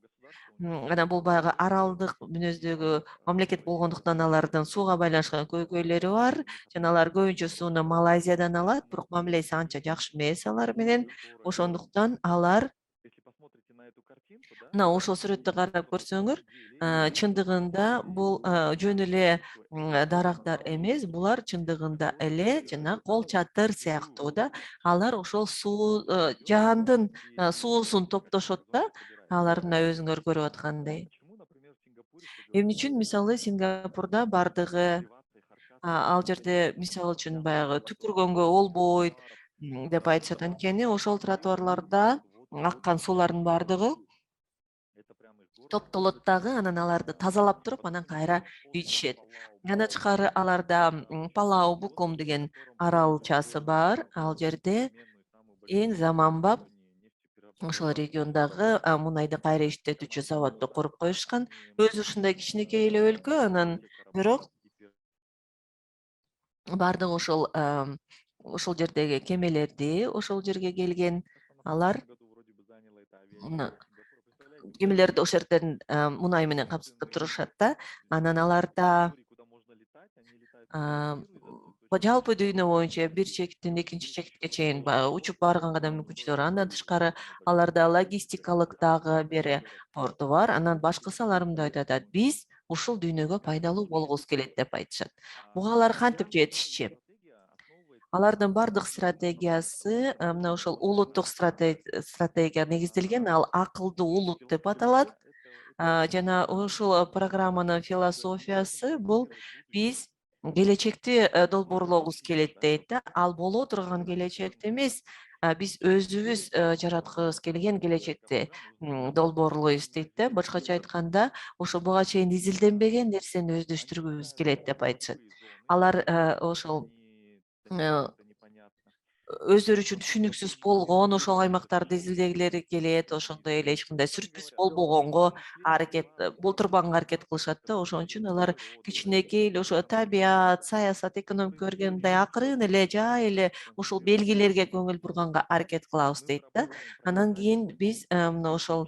Анан бул баягы аралдык мүнөздөгү мамлекет болгондуктан алардын сууга байланышкан көйгөйлөрү бар. Жана алар көбүнчө сууну Малайзиядан алат, бирок мамилеси анча жакшы эмес алар менен. Ошондуктан алар мына ошол сүрөттү карап көрсөңөр, чындыгында бул жөн эле дарактар эмес, булар чындыгында эле жана кол чатыр сыяктуу да. Алар ошол суу жаандын суусун топтошот да. Алар мына өзүңөр көрүп аткандай. Эмне үчүн мисалы Сингапурда бардыгы ал жерде мисалы үчүн баягы түкүргөнгө болбойт деп айтышат. Анткени ошол тротуарларда аккан суулардын бардыгы топтолот дагы, анан аларды тазалап туруп, анан кайра ичишет. Андан тышкары аларда Палау Буком деген аралчасы бар. Ал жерде эң заманбап ошол региондагы мунайды кайра иштетүүчү заводду куруп коюшкан. Өзү ушундай кичинекей эле өлкө, анан бирок бардык ошол жердеги кемелерди ошол жерге келген алар мына кемелерди ошол жерден мунай менен камсыздап турушат да. Анан аларда жалпы дүйнө боюнча бир чектен экинчи чекитке чейин учуп барганга да мүмкүнчүлүгү бар. Андан тышкары аларда логистикалык дагы бир порту бар. Анан башкысы алар мындай деп атат: биз ушул дүйнөгө пайдалуу болгубуз келет деп айтышат. Буга алар кантип жетишчи? Алардын бардык стратегиясы мына ошол улуттук стратегия негизделген. Ал акылдуу улут деп аталат. Жана ушул программанын философиясы бул биз келечекти долбоорлогубуз келет дейт да. Ал боло турган келечекти эмес, биз өзүбүз жараткыбыз келген келечекти долбоорлойбуз дейт да. Башкача айтканда, ошо буга чейин изилденбеген нерсени өздөштүргүбүз келет деп айтышат. Алар ошол өздөрү үчүн түшүнүксүз болгон ошол аймактарды изилдегилери келет, ошондой эле эч кандай сүрприз болбогонго аракет болтурбаганга аракет кылышат да. Ошон үчүн алар кичинекей эле ошо табият, саясат, экономика өргөндөй акырын эле, жай эле ушул белгилерге көңүл бурганга аракет кылабыз дейт да. Анан кийин биз мына ошол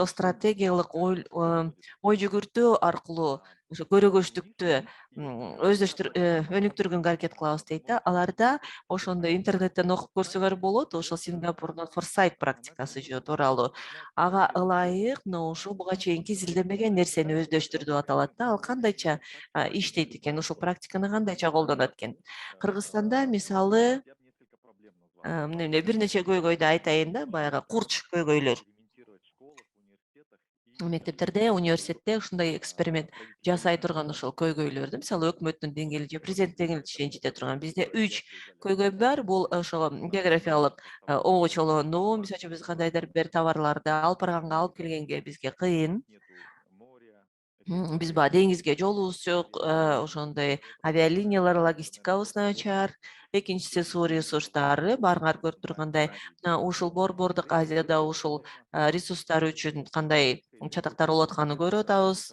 стратегиялык ой жүгүртүү аркылуу ошо көрөгөчтүктү өнүктүргөнгө аракет кылабыз дейт да. Аларда ошондой интернеттен окуп көрсөңөр болот, ошол Сингапурдун форсайт практикасы тууралуу. Ага ылайык мына ушул буга чейинки изилденбеген нерсени өздөштүр деп аталат да. Ал кандайча иштейт экен, ушул практиканы кандайча колдонот экен? Кыргызстанда мисалы бир нече көйгөйдү айтайын да, баягы курч көйгөйлөр. Мектептерде, университетте ушундай эксперимент жасай турган ошол көйгөйлөрдү, мисалы өкмөттүн деңгээли же президент деңгээлине чейин жете турган. Бизде 3 көйгөй бар. Бул ошол географиялык обочолонуу, мисалы үчүн биз кандайдыр бир товарларды алып барганга, алып келгенге бизге кыйын. Биз баягы деңизге жолубуз жок, ошондой авиалиниялар, логистикабыз начар. Экинчиси суу ресурстары, баарыңар көрүп тургандай, ушул Борбордук Азияда ушул ресурстар үчүн кандай чатактар болуп атканын көрүп атабыз.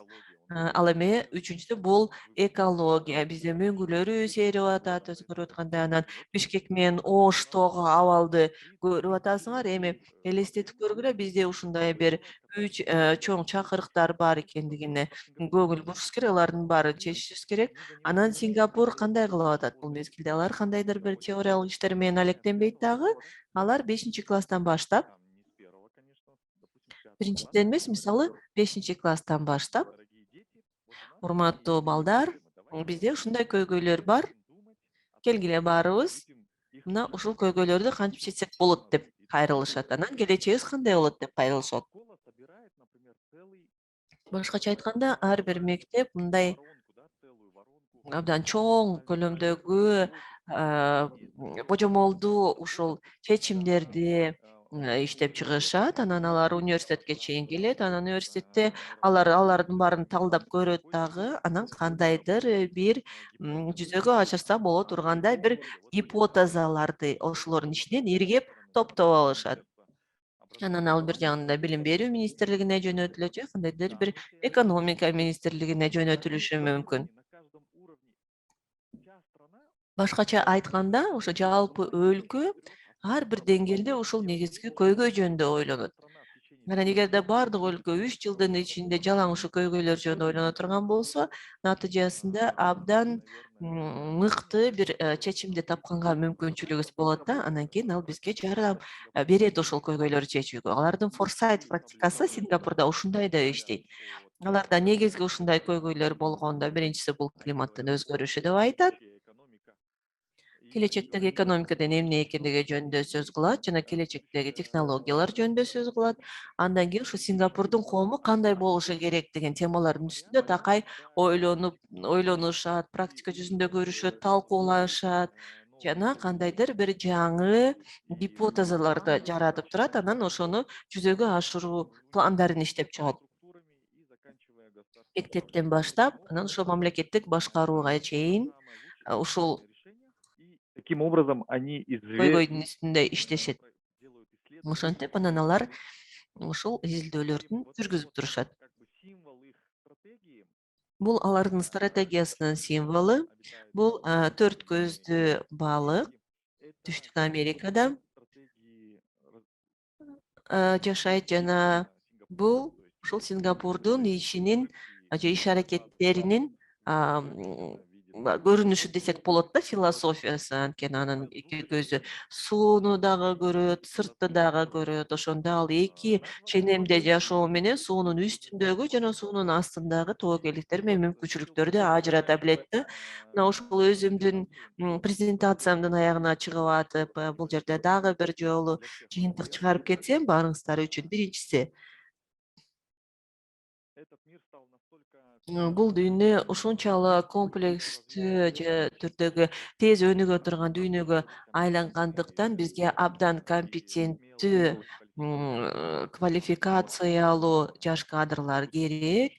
Ал эми үчүнчүсү бул экология. Бизде мөңгүлөр сейрип атат, өзү көрүп аткандай. Анан Бишкек менен Оштогу абалды көрүп атасыңар. Эми элестетип көргүлө, бизде ушундай бир 3 чоң чакырыктар бар экендигине көңүл бурушубуз керек, алардын баарын чечишибиз керек. Анан Сингапур кандай кылып атат бул мезгилде? Алар кандайдыр бир теориялык иштер менен алектенбейт дагы. Алар 5-класстан баштап, биринчиден эмес, мисалы 5-класстан баштап, урматтуу балдар, бизде ушундай көйгөйлөр бар. Келгиле баарыбыз мына ушул көйгөйлөрдү кантип чечсек болот деп кайрылышат. Анан келечегибиз кандай болот деп кайрылышат. Башкача айтканда, ар бир мектеп мындай абдан чоң көлөмдөгү божомолдуу ушул чечимдерди иштеп чыгышат. Анан алар университетке чейин келет. Анан университетте алардын баарын талдап көрөт дагы. Анан кандайдыр бир жүзөгө ашырса боло тургандай бир гипотезаларды ошолордун ичинен иргеп топтоп алышат. Анан ал бир жагында билим берүү министрлигине жөнөтүлөт же кандайдыр бир экономика министрлигине жөнөтүлүшү мүмкүн. Башкача айтканда, ошо жалпы өлкө ар бир деңгээлде ушул негизги көйгөй жөнүндө ойлонот. Анан эгерде бардык өлкө 3 жылдын ичинде жалаң ушул көйгөйлөр жөнүндө ойлоно турган болсо, натыйжасында абдан мыкты бир чечимди тапканга мүмкүнчүлүгүбүз болот да. Анан кийин ал бизге жардам берет ошол көйгөйлөрдү чечүүгө. Алардын форсайт практикасы Сингапурда ушундай да иштейт. Аларда негизги ушундай көйгөйлөр болгондо биринчиси бул климаттын өзгөрүшү деп айтат. Келечектеги экономикадан эмне экендиги жөнүндө сөз кылат жана келечектеги технологиялар жөнүндө сөз кылат. Андан кийин ушу Сингапурдун коому кандай болушу керек деген темалардын үстүндө такай ойлонушат, практика жүзүндө көрүшөт, талкуулашат жана кандайдыр бир жаңы гипотезаларды жаратып турат, анан ошону жүзөгө ашыруу пландарын иштеп чыгат. Мектептен баштап, анан ошо мамлекеттик башкарууга чейин ушул Таким образом, они көйгөйдүн үстүндө иштешет. Ошентип анан алар ушул изилдөөлөрдүн жүргүзүп турушат. Бул алардын стратегиясынын символу. Бул 4 көздүү балык Түштүк Америкада жашайт жана бул ушул Сингапурдун ишинин же иш аракеттеринин көрүнүшү десек болот да, философиясы. Анткени анын эки көзү сууну дагы көрөт, сыртты дагы көрөт. Ошондо ал эки ченемде жашоо менен суунун үстүндөгү жана суунун астындагы тобокелдиктер менен мүмкүнчүлүктөрдү ажырата билет да. Мына ушул өзүмдүн презентациямдын аягына чыгып атып, бул жерде дагы бир жолу жыйынтык чыгарып кетсем баарыңыздар үчүн. Биринчиси, бул дүйнө ушунчалык комплекстүү же түрдөгү тез өнүгө турган дүйнөгө айлангандыктан бизге абдан компетенттүү, квалификациялуу жаш кадрлар керек.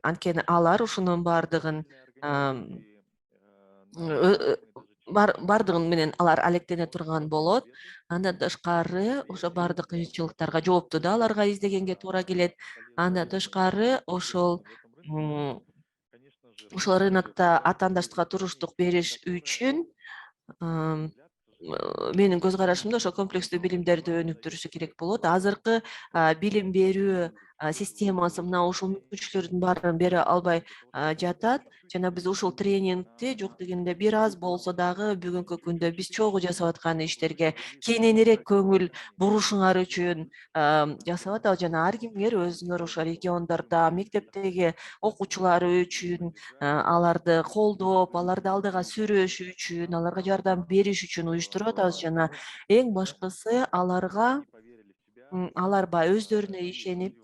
Анткени алар ушунун бардыгын бардыгы менен алар алектене турган болот. Андан тышкары ошо бардык кыйынчылыктарга жоопту да аларга издегенге туура келет. Андан тышкары ошол рынокто атаандаштыкка туруштук бериш үчүн менин көз карашымда ошо комплекстүү билимдерди өнүктүрүшү керек болот. Азыркы билим берүү системасы мына ушул мүмкүнчүлүктөрдүн баарын бере албай жатат жана биз ушул тренингти жок дегенде бир аз болсо дагы бүгүнкү күндө биз чогуу жасап аткан иштерге кененирээк көңүл бурушуңар үчүн жасап атабыз жана ар кимдер өзүңөр ошо региондордо мектептеги окуучулары үчүн аларды колдоп, аларды алдыга сүрөш үчүн, аларга жардам бериш үчүн уюштуруп атабыз жана эң башкысы алар өздөрүнө ишенип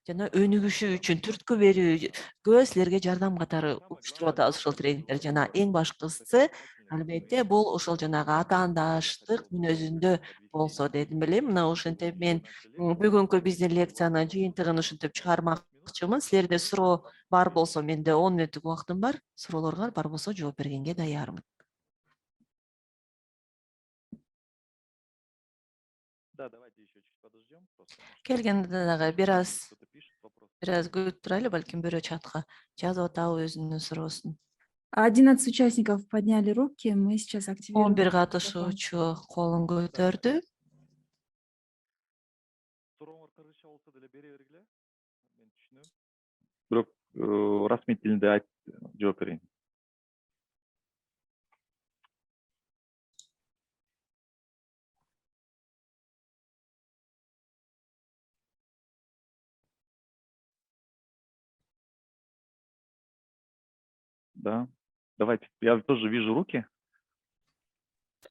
жана өнүгүшү үчүн түрткү берүүгө силерге жардам катары уюштуруп атабыз ушул тренингдер жана эң башкысы албетте бул ошол жанагы атаандаштык мүнөзүндө болсо дедим эле. Мына ошентип мен бүгүнкү биздин лекциянын жыйынтыгын ушинтип чыгармакчымын. Силерде суроо бар болсо менде 10 мүнөттүк убактым бар. Суроолорго бар болсо жооп бергенге даярмын. Келгенде дагы бир аз күтүп турайлы, балким бирөө чатка жазып атабы өзүнүн суроосун. 11 участников подняли руки, мы сейчас активируем. 11 катышуучу колун көтөрдү. Бирок расмий тилинде жооп берейин. Да. Давайте. Я тоже вижу руки.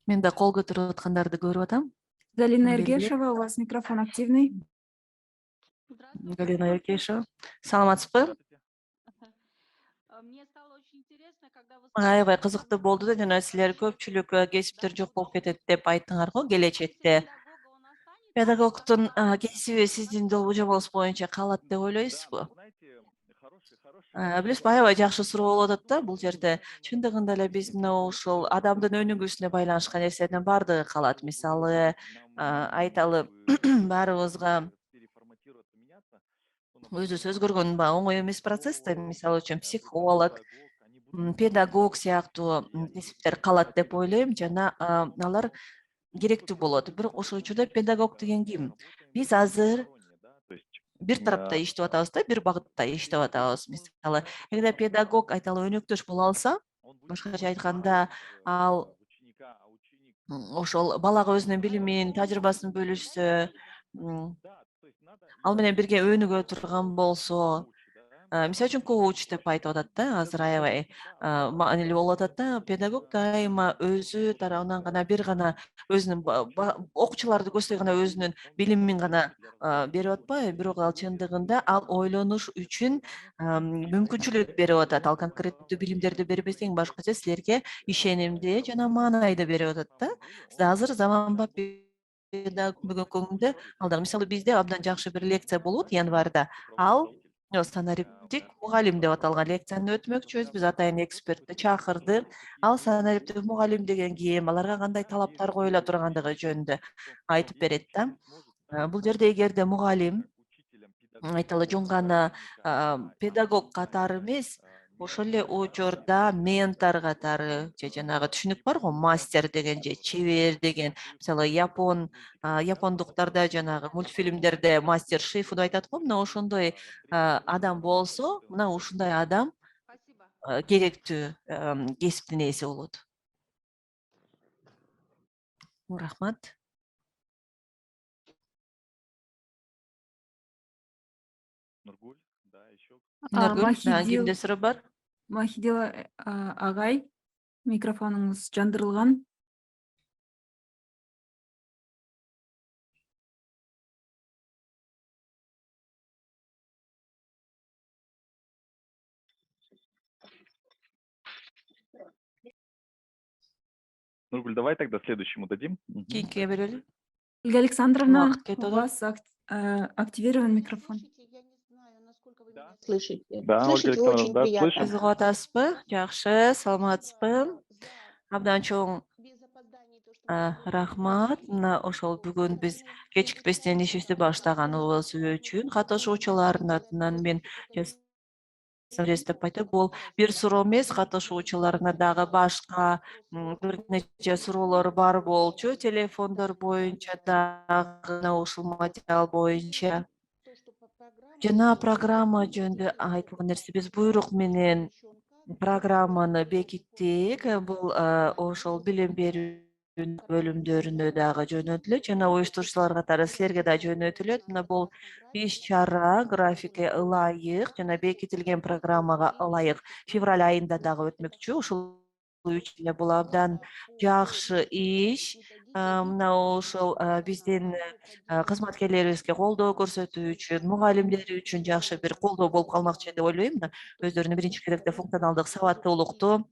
Мен да кол көтөрүп аткандарды көрүп атам. Галина Эргешева, у вас микрофон активный. Галина Эргешева. Саламатсызбы? Аябай кызыктуу болду да жана силер көпчүлүк кесиптер жок болуп кетет деп айттыңар го келечекте. Педагогтун кесиби сиздин болжомоңуз боюнча калат деп ойлойсузбу? Билесизби, аябай жакшы суроо болуп атат да бул жерде. Чындыгында эле биз мына ушул адамдын өнүгүүсүнө байланышкан нерселердин баардыгы калат. Мисалы, айталы баарыбызга өзүбүз өзгөргөн оңой эмес процесс да. Мисалы үчүн психолог, педагог сыяктуу кесиптер калат деп ойлойм жана алар керектүү болот. Бирок ошол учурда педагог деген ким? Биз азыр бир тарапта иштеп атабыз да, бир багытта иштеп атабыз. Мисалы, эгер педагог айталы өнөктөш боло алса, башкача айтканда, ал ошол балага өзүнүн билимин, тажрыйбасын бөлүшсө, ал менен бирге өнүгө турган болсо, мисалы үчүн коуч деп айтып атат да, азыр аябай маанилүү болуп атат да. Педагог дайыма өзү тарабынан гана бир гана өзүнүн окуучуларды көздөй гана өзүнүн билимин гана берип атпайбы, бирок ал чындыгында ал ойлонуш үчүн мүмкүнчүлүк берип атат. Ал конкреттүү билимдерди бербес тең башкача силерге ишенимди жана маанайды берип атат да. Азыр заманбап педагог бүгүнкү күндө ал дагы мисалы бизде абдан жакшы бир лекция болот январда. Ал санариптик мугалим деп аталган лекцияны өтмөкчүбүз. Биз атайын экспертти чакырдык. Ал санариптик мугалим деген ким, аларга кандай талаптар коюла тургандыгы жөнүндө айтып берет да. Бул жерде эгерде мугалим айталы жөн гана педагог катары эмес, ошол эле учурда ментор катары же жанагы түшүнүк бар го, мастер деген же чебер деген. Мисалы япондуктарда жанагы мультфильмдерде мастер шефу деп айтат го. Мына ошондой адам болсо, мына ушундай адам керектүү кесиптин ээси болот. Рахмат. Нургуль, да, еще. Нургүл, Махидил, кимде суроо бар? Махидил агай, микрофонуңуз жандырылган. Нургуль, давай тогда следующему дадим. Кийинкиге берели. Ольга Александровна, Вакыт кетип у атат. вас активирован микрофон. Я не знаю, насколько вы меня слышите. Да, Ольга Слышите, Александровна, очень да, приятно. слышим. Биз угуп атасызбы? Жакшы, саламатсызбы? Абдан чоң Без опозданий то, что мы сегодня рахмат. Мына ошол бүгүн биз кечикпестен ишибизди баштаганыбыз үчүн катышуучулардын атынан мен деп айтып, бул бир суроо эмес, катышуучуларына дагы башка бир нече суроолор бар болчу, телефондор боюнча дагы ушул материал боюнча. то, что по программе Жана программа жөнүндө айтылган нерсе, биз буйрук менен программаны бекиттик. Бул ошол билим берүү бөлүмдөрүнө дагы жөнөтүлөт жана уюштуруучулар катары силерге да жөнөтүлөт. Мына бул иш-чара графикке ылайык жана бекитилген программага ылайык февраль айында дагы өтмөкчү. Ушул үчүн эле бул абдан жакшы иш. Мына ошол биздин кызматкерлерибизге колдоо көрсөтүү үчүн, мугалимдер үчүн жакшы бир колдоо болуп калмакчы деп ойлойм. Мына өздөрүнүн биринчи кезекте функционалдык сабаттуулукту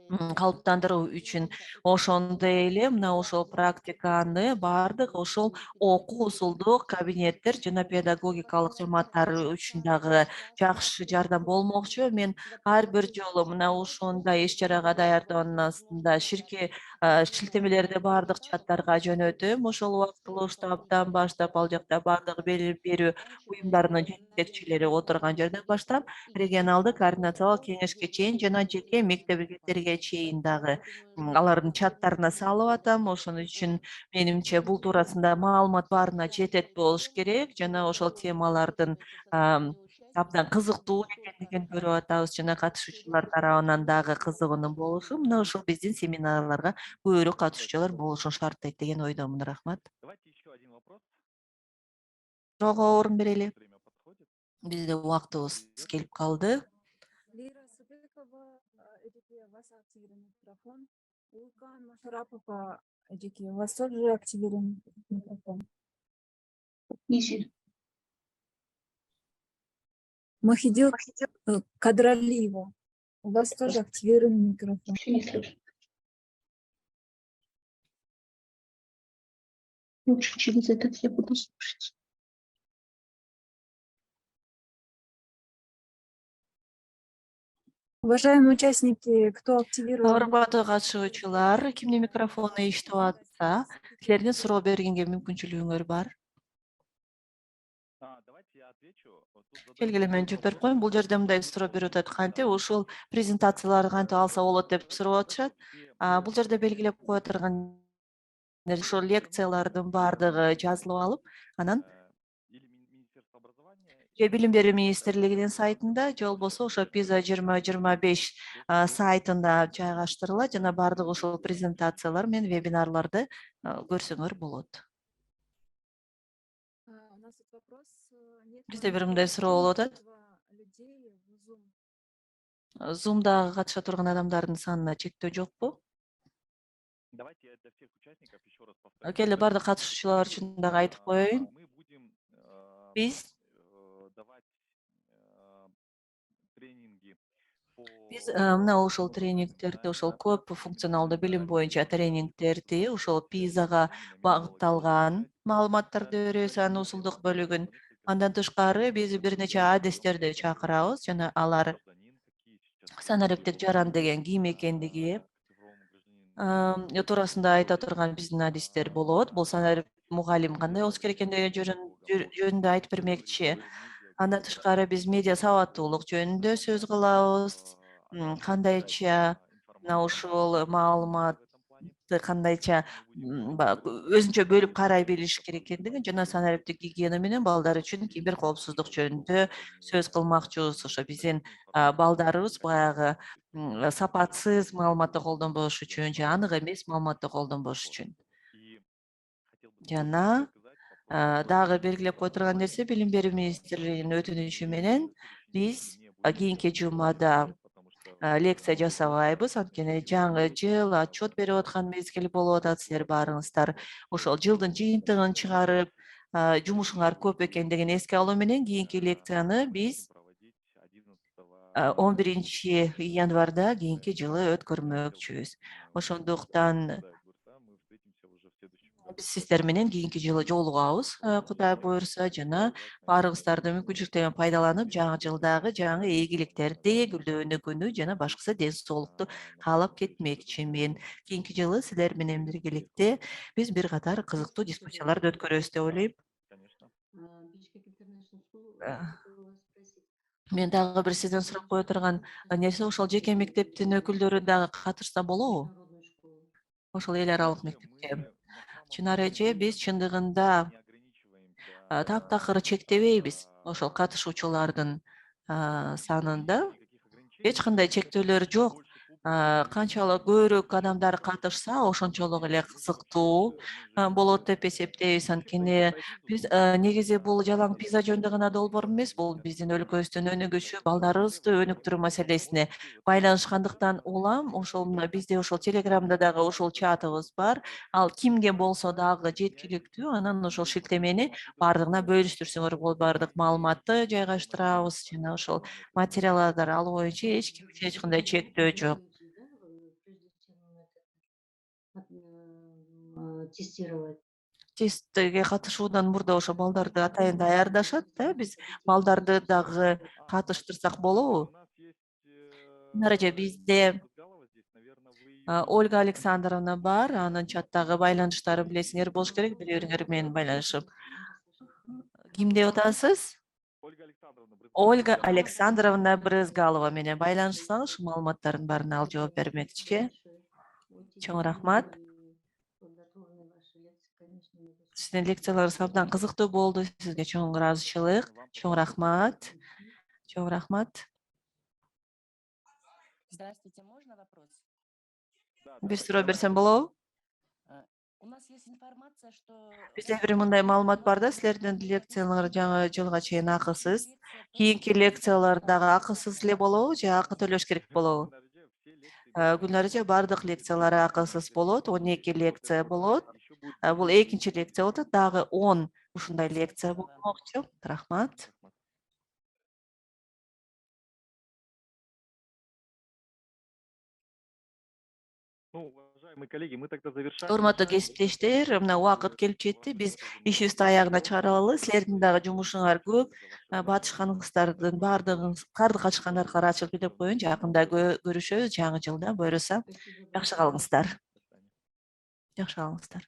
калыптандыруу үчүн ошондой эле мына ошол практиканы баардык ошол окуу усулдук кабинеттер жана педагогикалык кызматтар үчүн дагы жакшы жардам болмокчу. Мен ар бир жолу мына ушундай иш-чарага даярдануунун астында шилтемелерди баардык чаттарга жөнөтөм. Ошол убактылуу штабдан баштап ал жакта баардык билим берүү уюмдарынын жетекчилери отурган жерден баштап регионалдык координациялык кеңешке чейин жана жеке мектептерге чейин дагы алардын чаттарына салып атам. Ошон үчүн менимче бул туурасында маалымат баарына жетет болуш керек жана ошол темалардын абдан кызыктуу экендигин көрүп атабыз жана катышуучулар тарабынан дагы кызыгуунун болушу мына ушул биздин семинарларга көбүрөөк катышуучулар болушун шарттайт деген ойдомун. Рахмат. Давайте еще один вопрос. Суроого орун берели. Время подходит. Бизде убактыбыз келип калды. Лира Субекова, у вас активирован микрофон. Улкан Машарапова, у вас тоже активирован микрофон. Ищет. Махидил Кадралиева, у вас тоже активирован микрофон. Вообще не слышу. Лучше через этот я буду слушать. Уважаемые участники, кто активировал? Урматтуу катышуучулар, кимдин микрофону иштеп атса, силердин суроо бергенге мүмкүнчүлүгүңөр бар. Давайте я отвечу. Вот тут задают Келгиле мен жооп берип коеюн. Бул жерде мындай суроо берип атат. Кантип ушул презентацияларды кантип алса болот деп сурап атышат. Бул жерде белгилеп кое турган ошол лекциялардын баардыгы жазылып алып, анан Или Министерство образования, же Билим берүү министрлигинин сайтында, же болбосо ошо PISA 2025 сайтында жайгаштырылат жана баардык ошол презентациялар менен вебинарларды көрсөңөр болот. У нас тут вопрос. Нет Бизде бир ли мындай суроо болуп атат. количества людей в Zoom? Zoom'дагы катыша турган адамдардын санына чектөө жокпу? давайте я для всех участников еще раз повторю. Келе баардык катышуучулар үчүн дагы айтып коеюн. Мы будем Биз давать тренинги по Биз мына ошол тренингтерди, ошол көп функционалдуу билим боюнча тренингтерди, ошол PISAга багытталган маалыматтарды беребиз, анын усулдук бөлүгүн. Андан тышкары биз бир нече адистерди чакырабыз жана алар санариптик жаран деген ким экендиги туурасында айта турган биздин адистер болот. Бул санарип мугалим кандай болуш керек экендиги жөнүндө айтып бермекчи. Андан тышкары биз медиа сабаттуулук жөнүндө сөз кылабыз. Кандайча мына ушул маалыматты кандайча өзүнчө бөлүп карай билиш керек экендигин жана санариптик гигиена менен балдар үчүн кибер коопсуздук жөнүндө сөз кылмакчыбыз. Ошо биздин балдарыбыз баягы сапатсыз маалыматты колдонбош үчүн же анык эмес маалыматты колдонбош үчүн. Жана дагы белгилеп кое турган нерсе, Билим берүү министрлигинин өтүнүчү менен биз кийинки жумада лекция жасабайбыз. Анткени жаңы жыл отчет берип аткан мезгил болуп атат. Силер баарыңыздар ошол жылдын жыйынтыгын чыгарып, жумушуңар көп экендигин эске алуу менен кийинки лекцияны биз 11 январда кийинки жылы өткөрмөкчүбүз. Ошондуктан биз сиздер менен кийинки жылы жолугабыз, Кудай буйрса, жана баарыңыздардын мүмкүнчүлүктөрүн пайдаланып, жаңы жылдагы жаңы ийгиликтерди, гүлдөө өнүгүүнү жана башкысы ден соолукту каалап кетмекчимин. Кийинки жылы силер менен биргеликте биз бир катар кызыктуу дискуссияларды өткөрөбүз деп ойлойм. Мен дагы бир сизден сурап кое турган нерсе, ошол жеке мектептин өкүлдөрү дагы катышса болобу? Ошол эл аралык мектепке. Чынары эже биз чындыгында таптакыр чектебейбиз ошол катышуучулардын санында. Эч кандай чектөөлөр жок. Канчалык көбүрөөк адамдар катышса, ошончолук эле кызыктуу болот деп эсептейбиз. Анткени биз негизи бул жалаң PISA жөнүндө гана долбоор эмес, бул биздин өлкөбүздүн өнүгүшү, балдарыбызды өнүктүрүү маселесине байланышкандыктан улам ошол мына бизде ошол Телеграмда дагы ошол чатыбыз бар. Ал кимге болсо дагы жеткиликтүү. Анан ошол шилтемени баардыгына бөлүштүрсөңөр болот. Баардык маалыматты жайгаштырабыз жана ошол материалдарды алуу боюнча эч кандай чектөө жок. Тестировать. Тестке катышуудан мурда ошо балдарды атайын даярдашат да. Биз балдарды дагы катыштырсак болобу? Нараja бизде Ольга Александровна бар, анын чаттагы байланыштарын билесиңер болуш керек, билериңер менен байланышып. Ким деп атасыз? Ольга Александровна Брызгалова менен байланышсаңыз, ушул маалыматтардын баарына ал жооп бермекчи. Чоң рахмат. Сиздин лекцияларыңыз абдан кызыктуу болду. Сизге чоң ыраазычылык. Чоң рахмат. Чоң рахмат. Здравствуйте, можно вопрос? Бир суроо берсем болобу? У нас есть информация, что... Бизде бир мындай маалымат бар да, силердин лекциялар жаңы жылга чейин акысыз. Кийинки лекциялар дагы акысыз эле болобу же акы төлөш керек болобу? Гүлнар баардык лекциялары акысыз болот, 12 лекция болот. Бул экинчи лекция болот, дагы 10 ушундай лекция болмокчу. Рахмат. Урматтуу кесиптештер, мына убакыт келип жетти. Биз ишибизди аягына чыгаралы. Силердин дагы жумушуңар көп. Батышканыңыздардын баардыгыңыз карды качкандарга ачылып деп коеюн. Жакында көрүшөбүз жаңы жылда буйруса. Жакшы калыңыздар. Жакшы калыңыздар.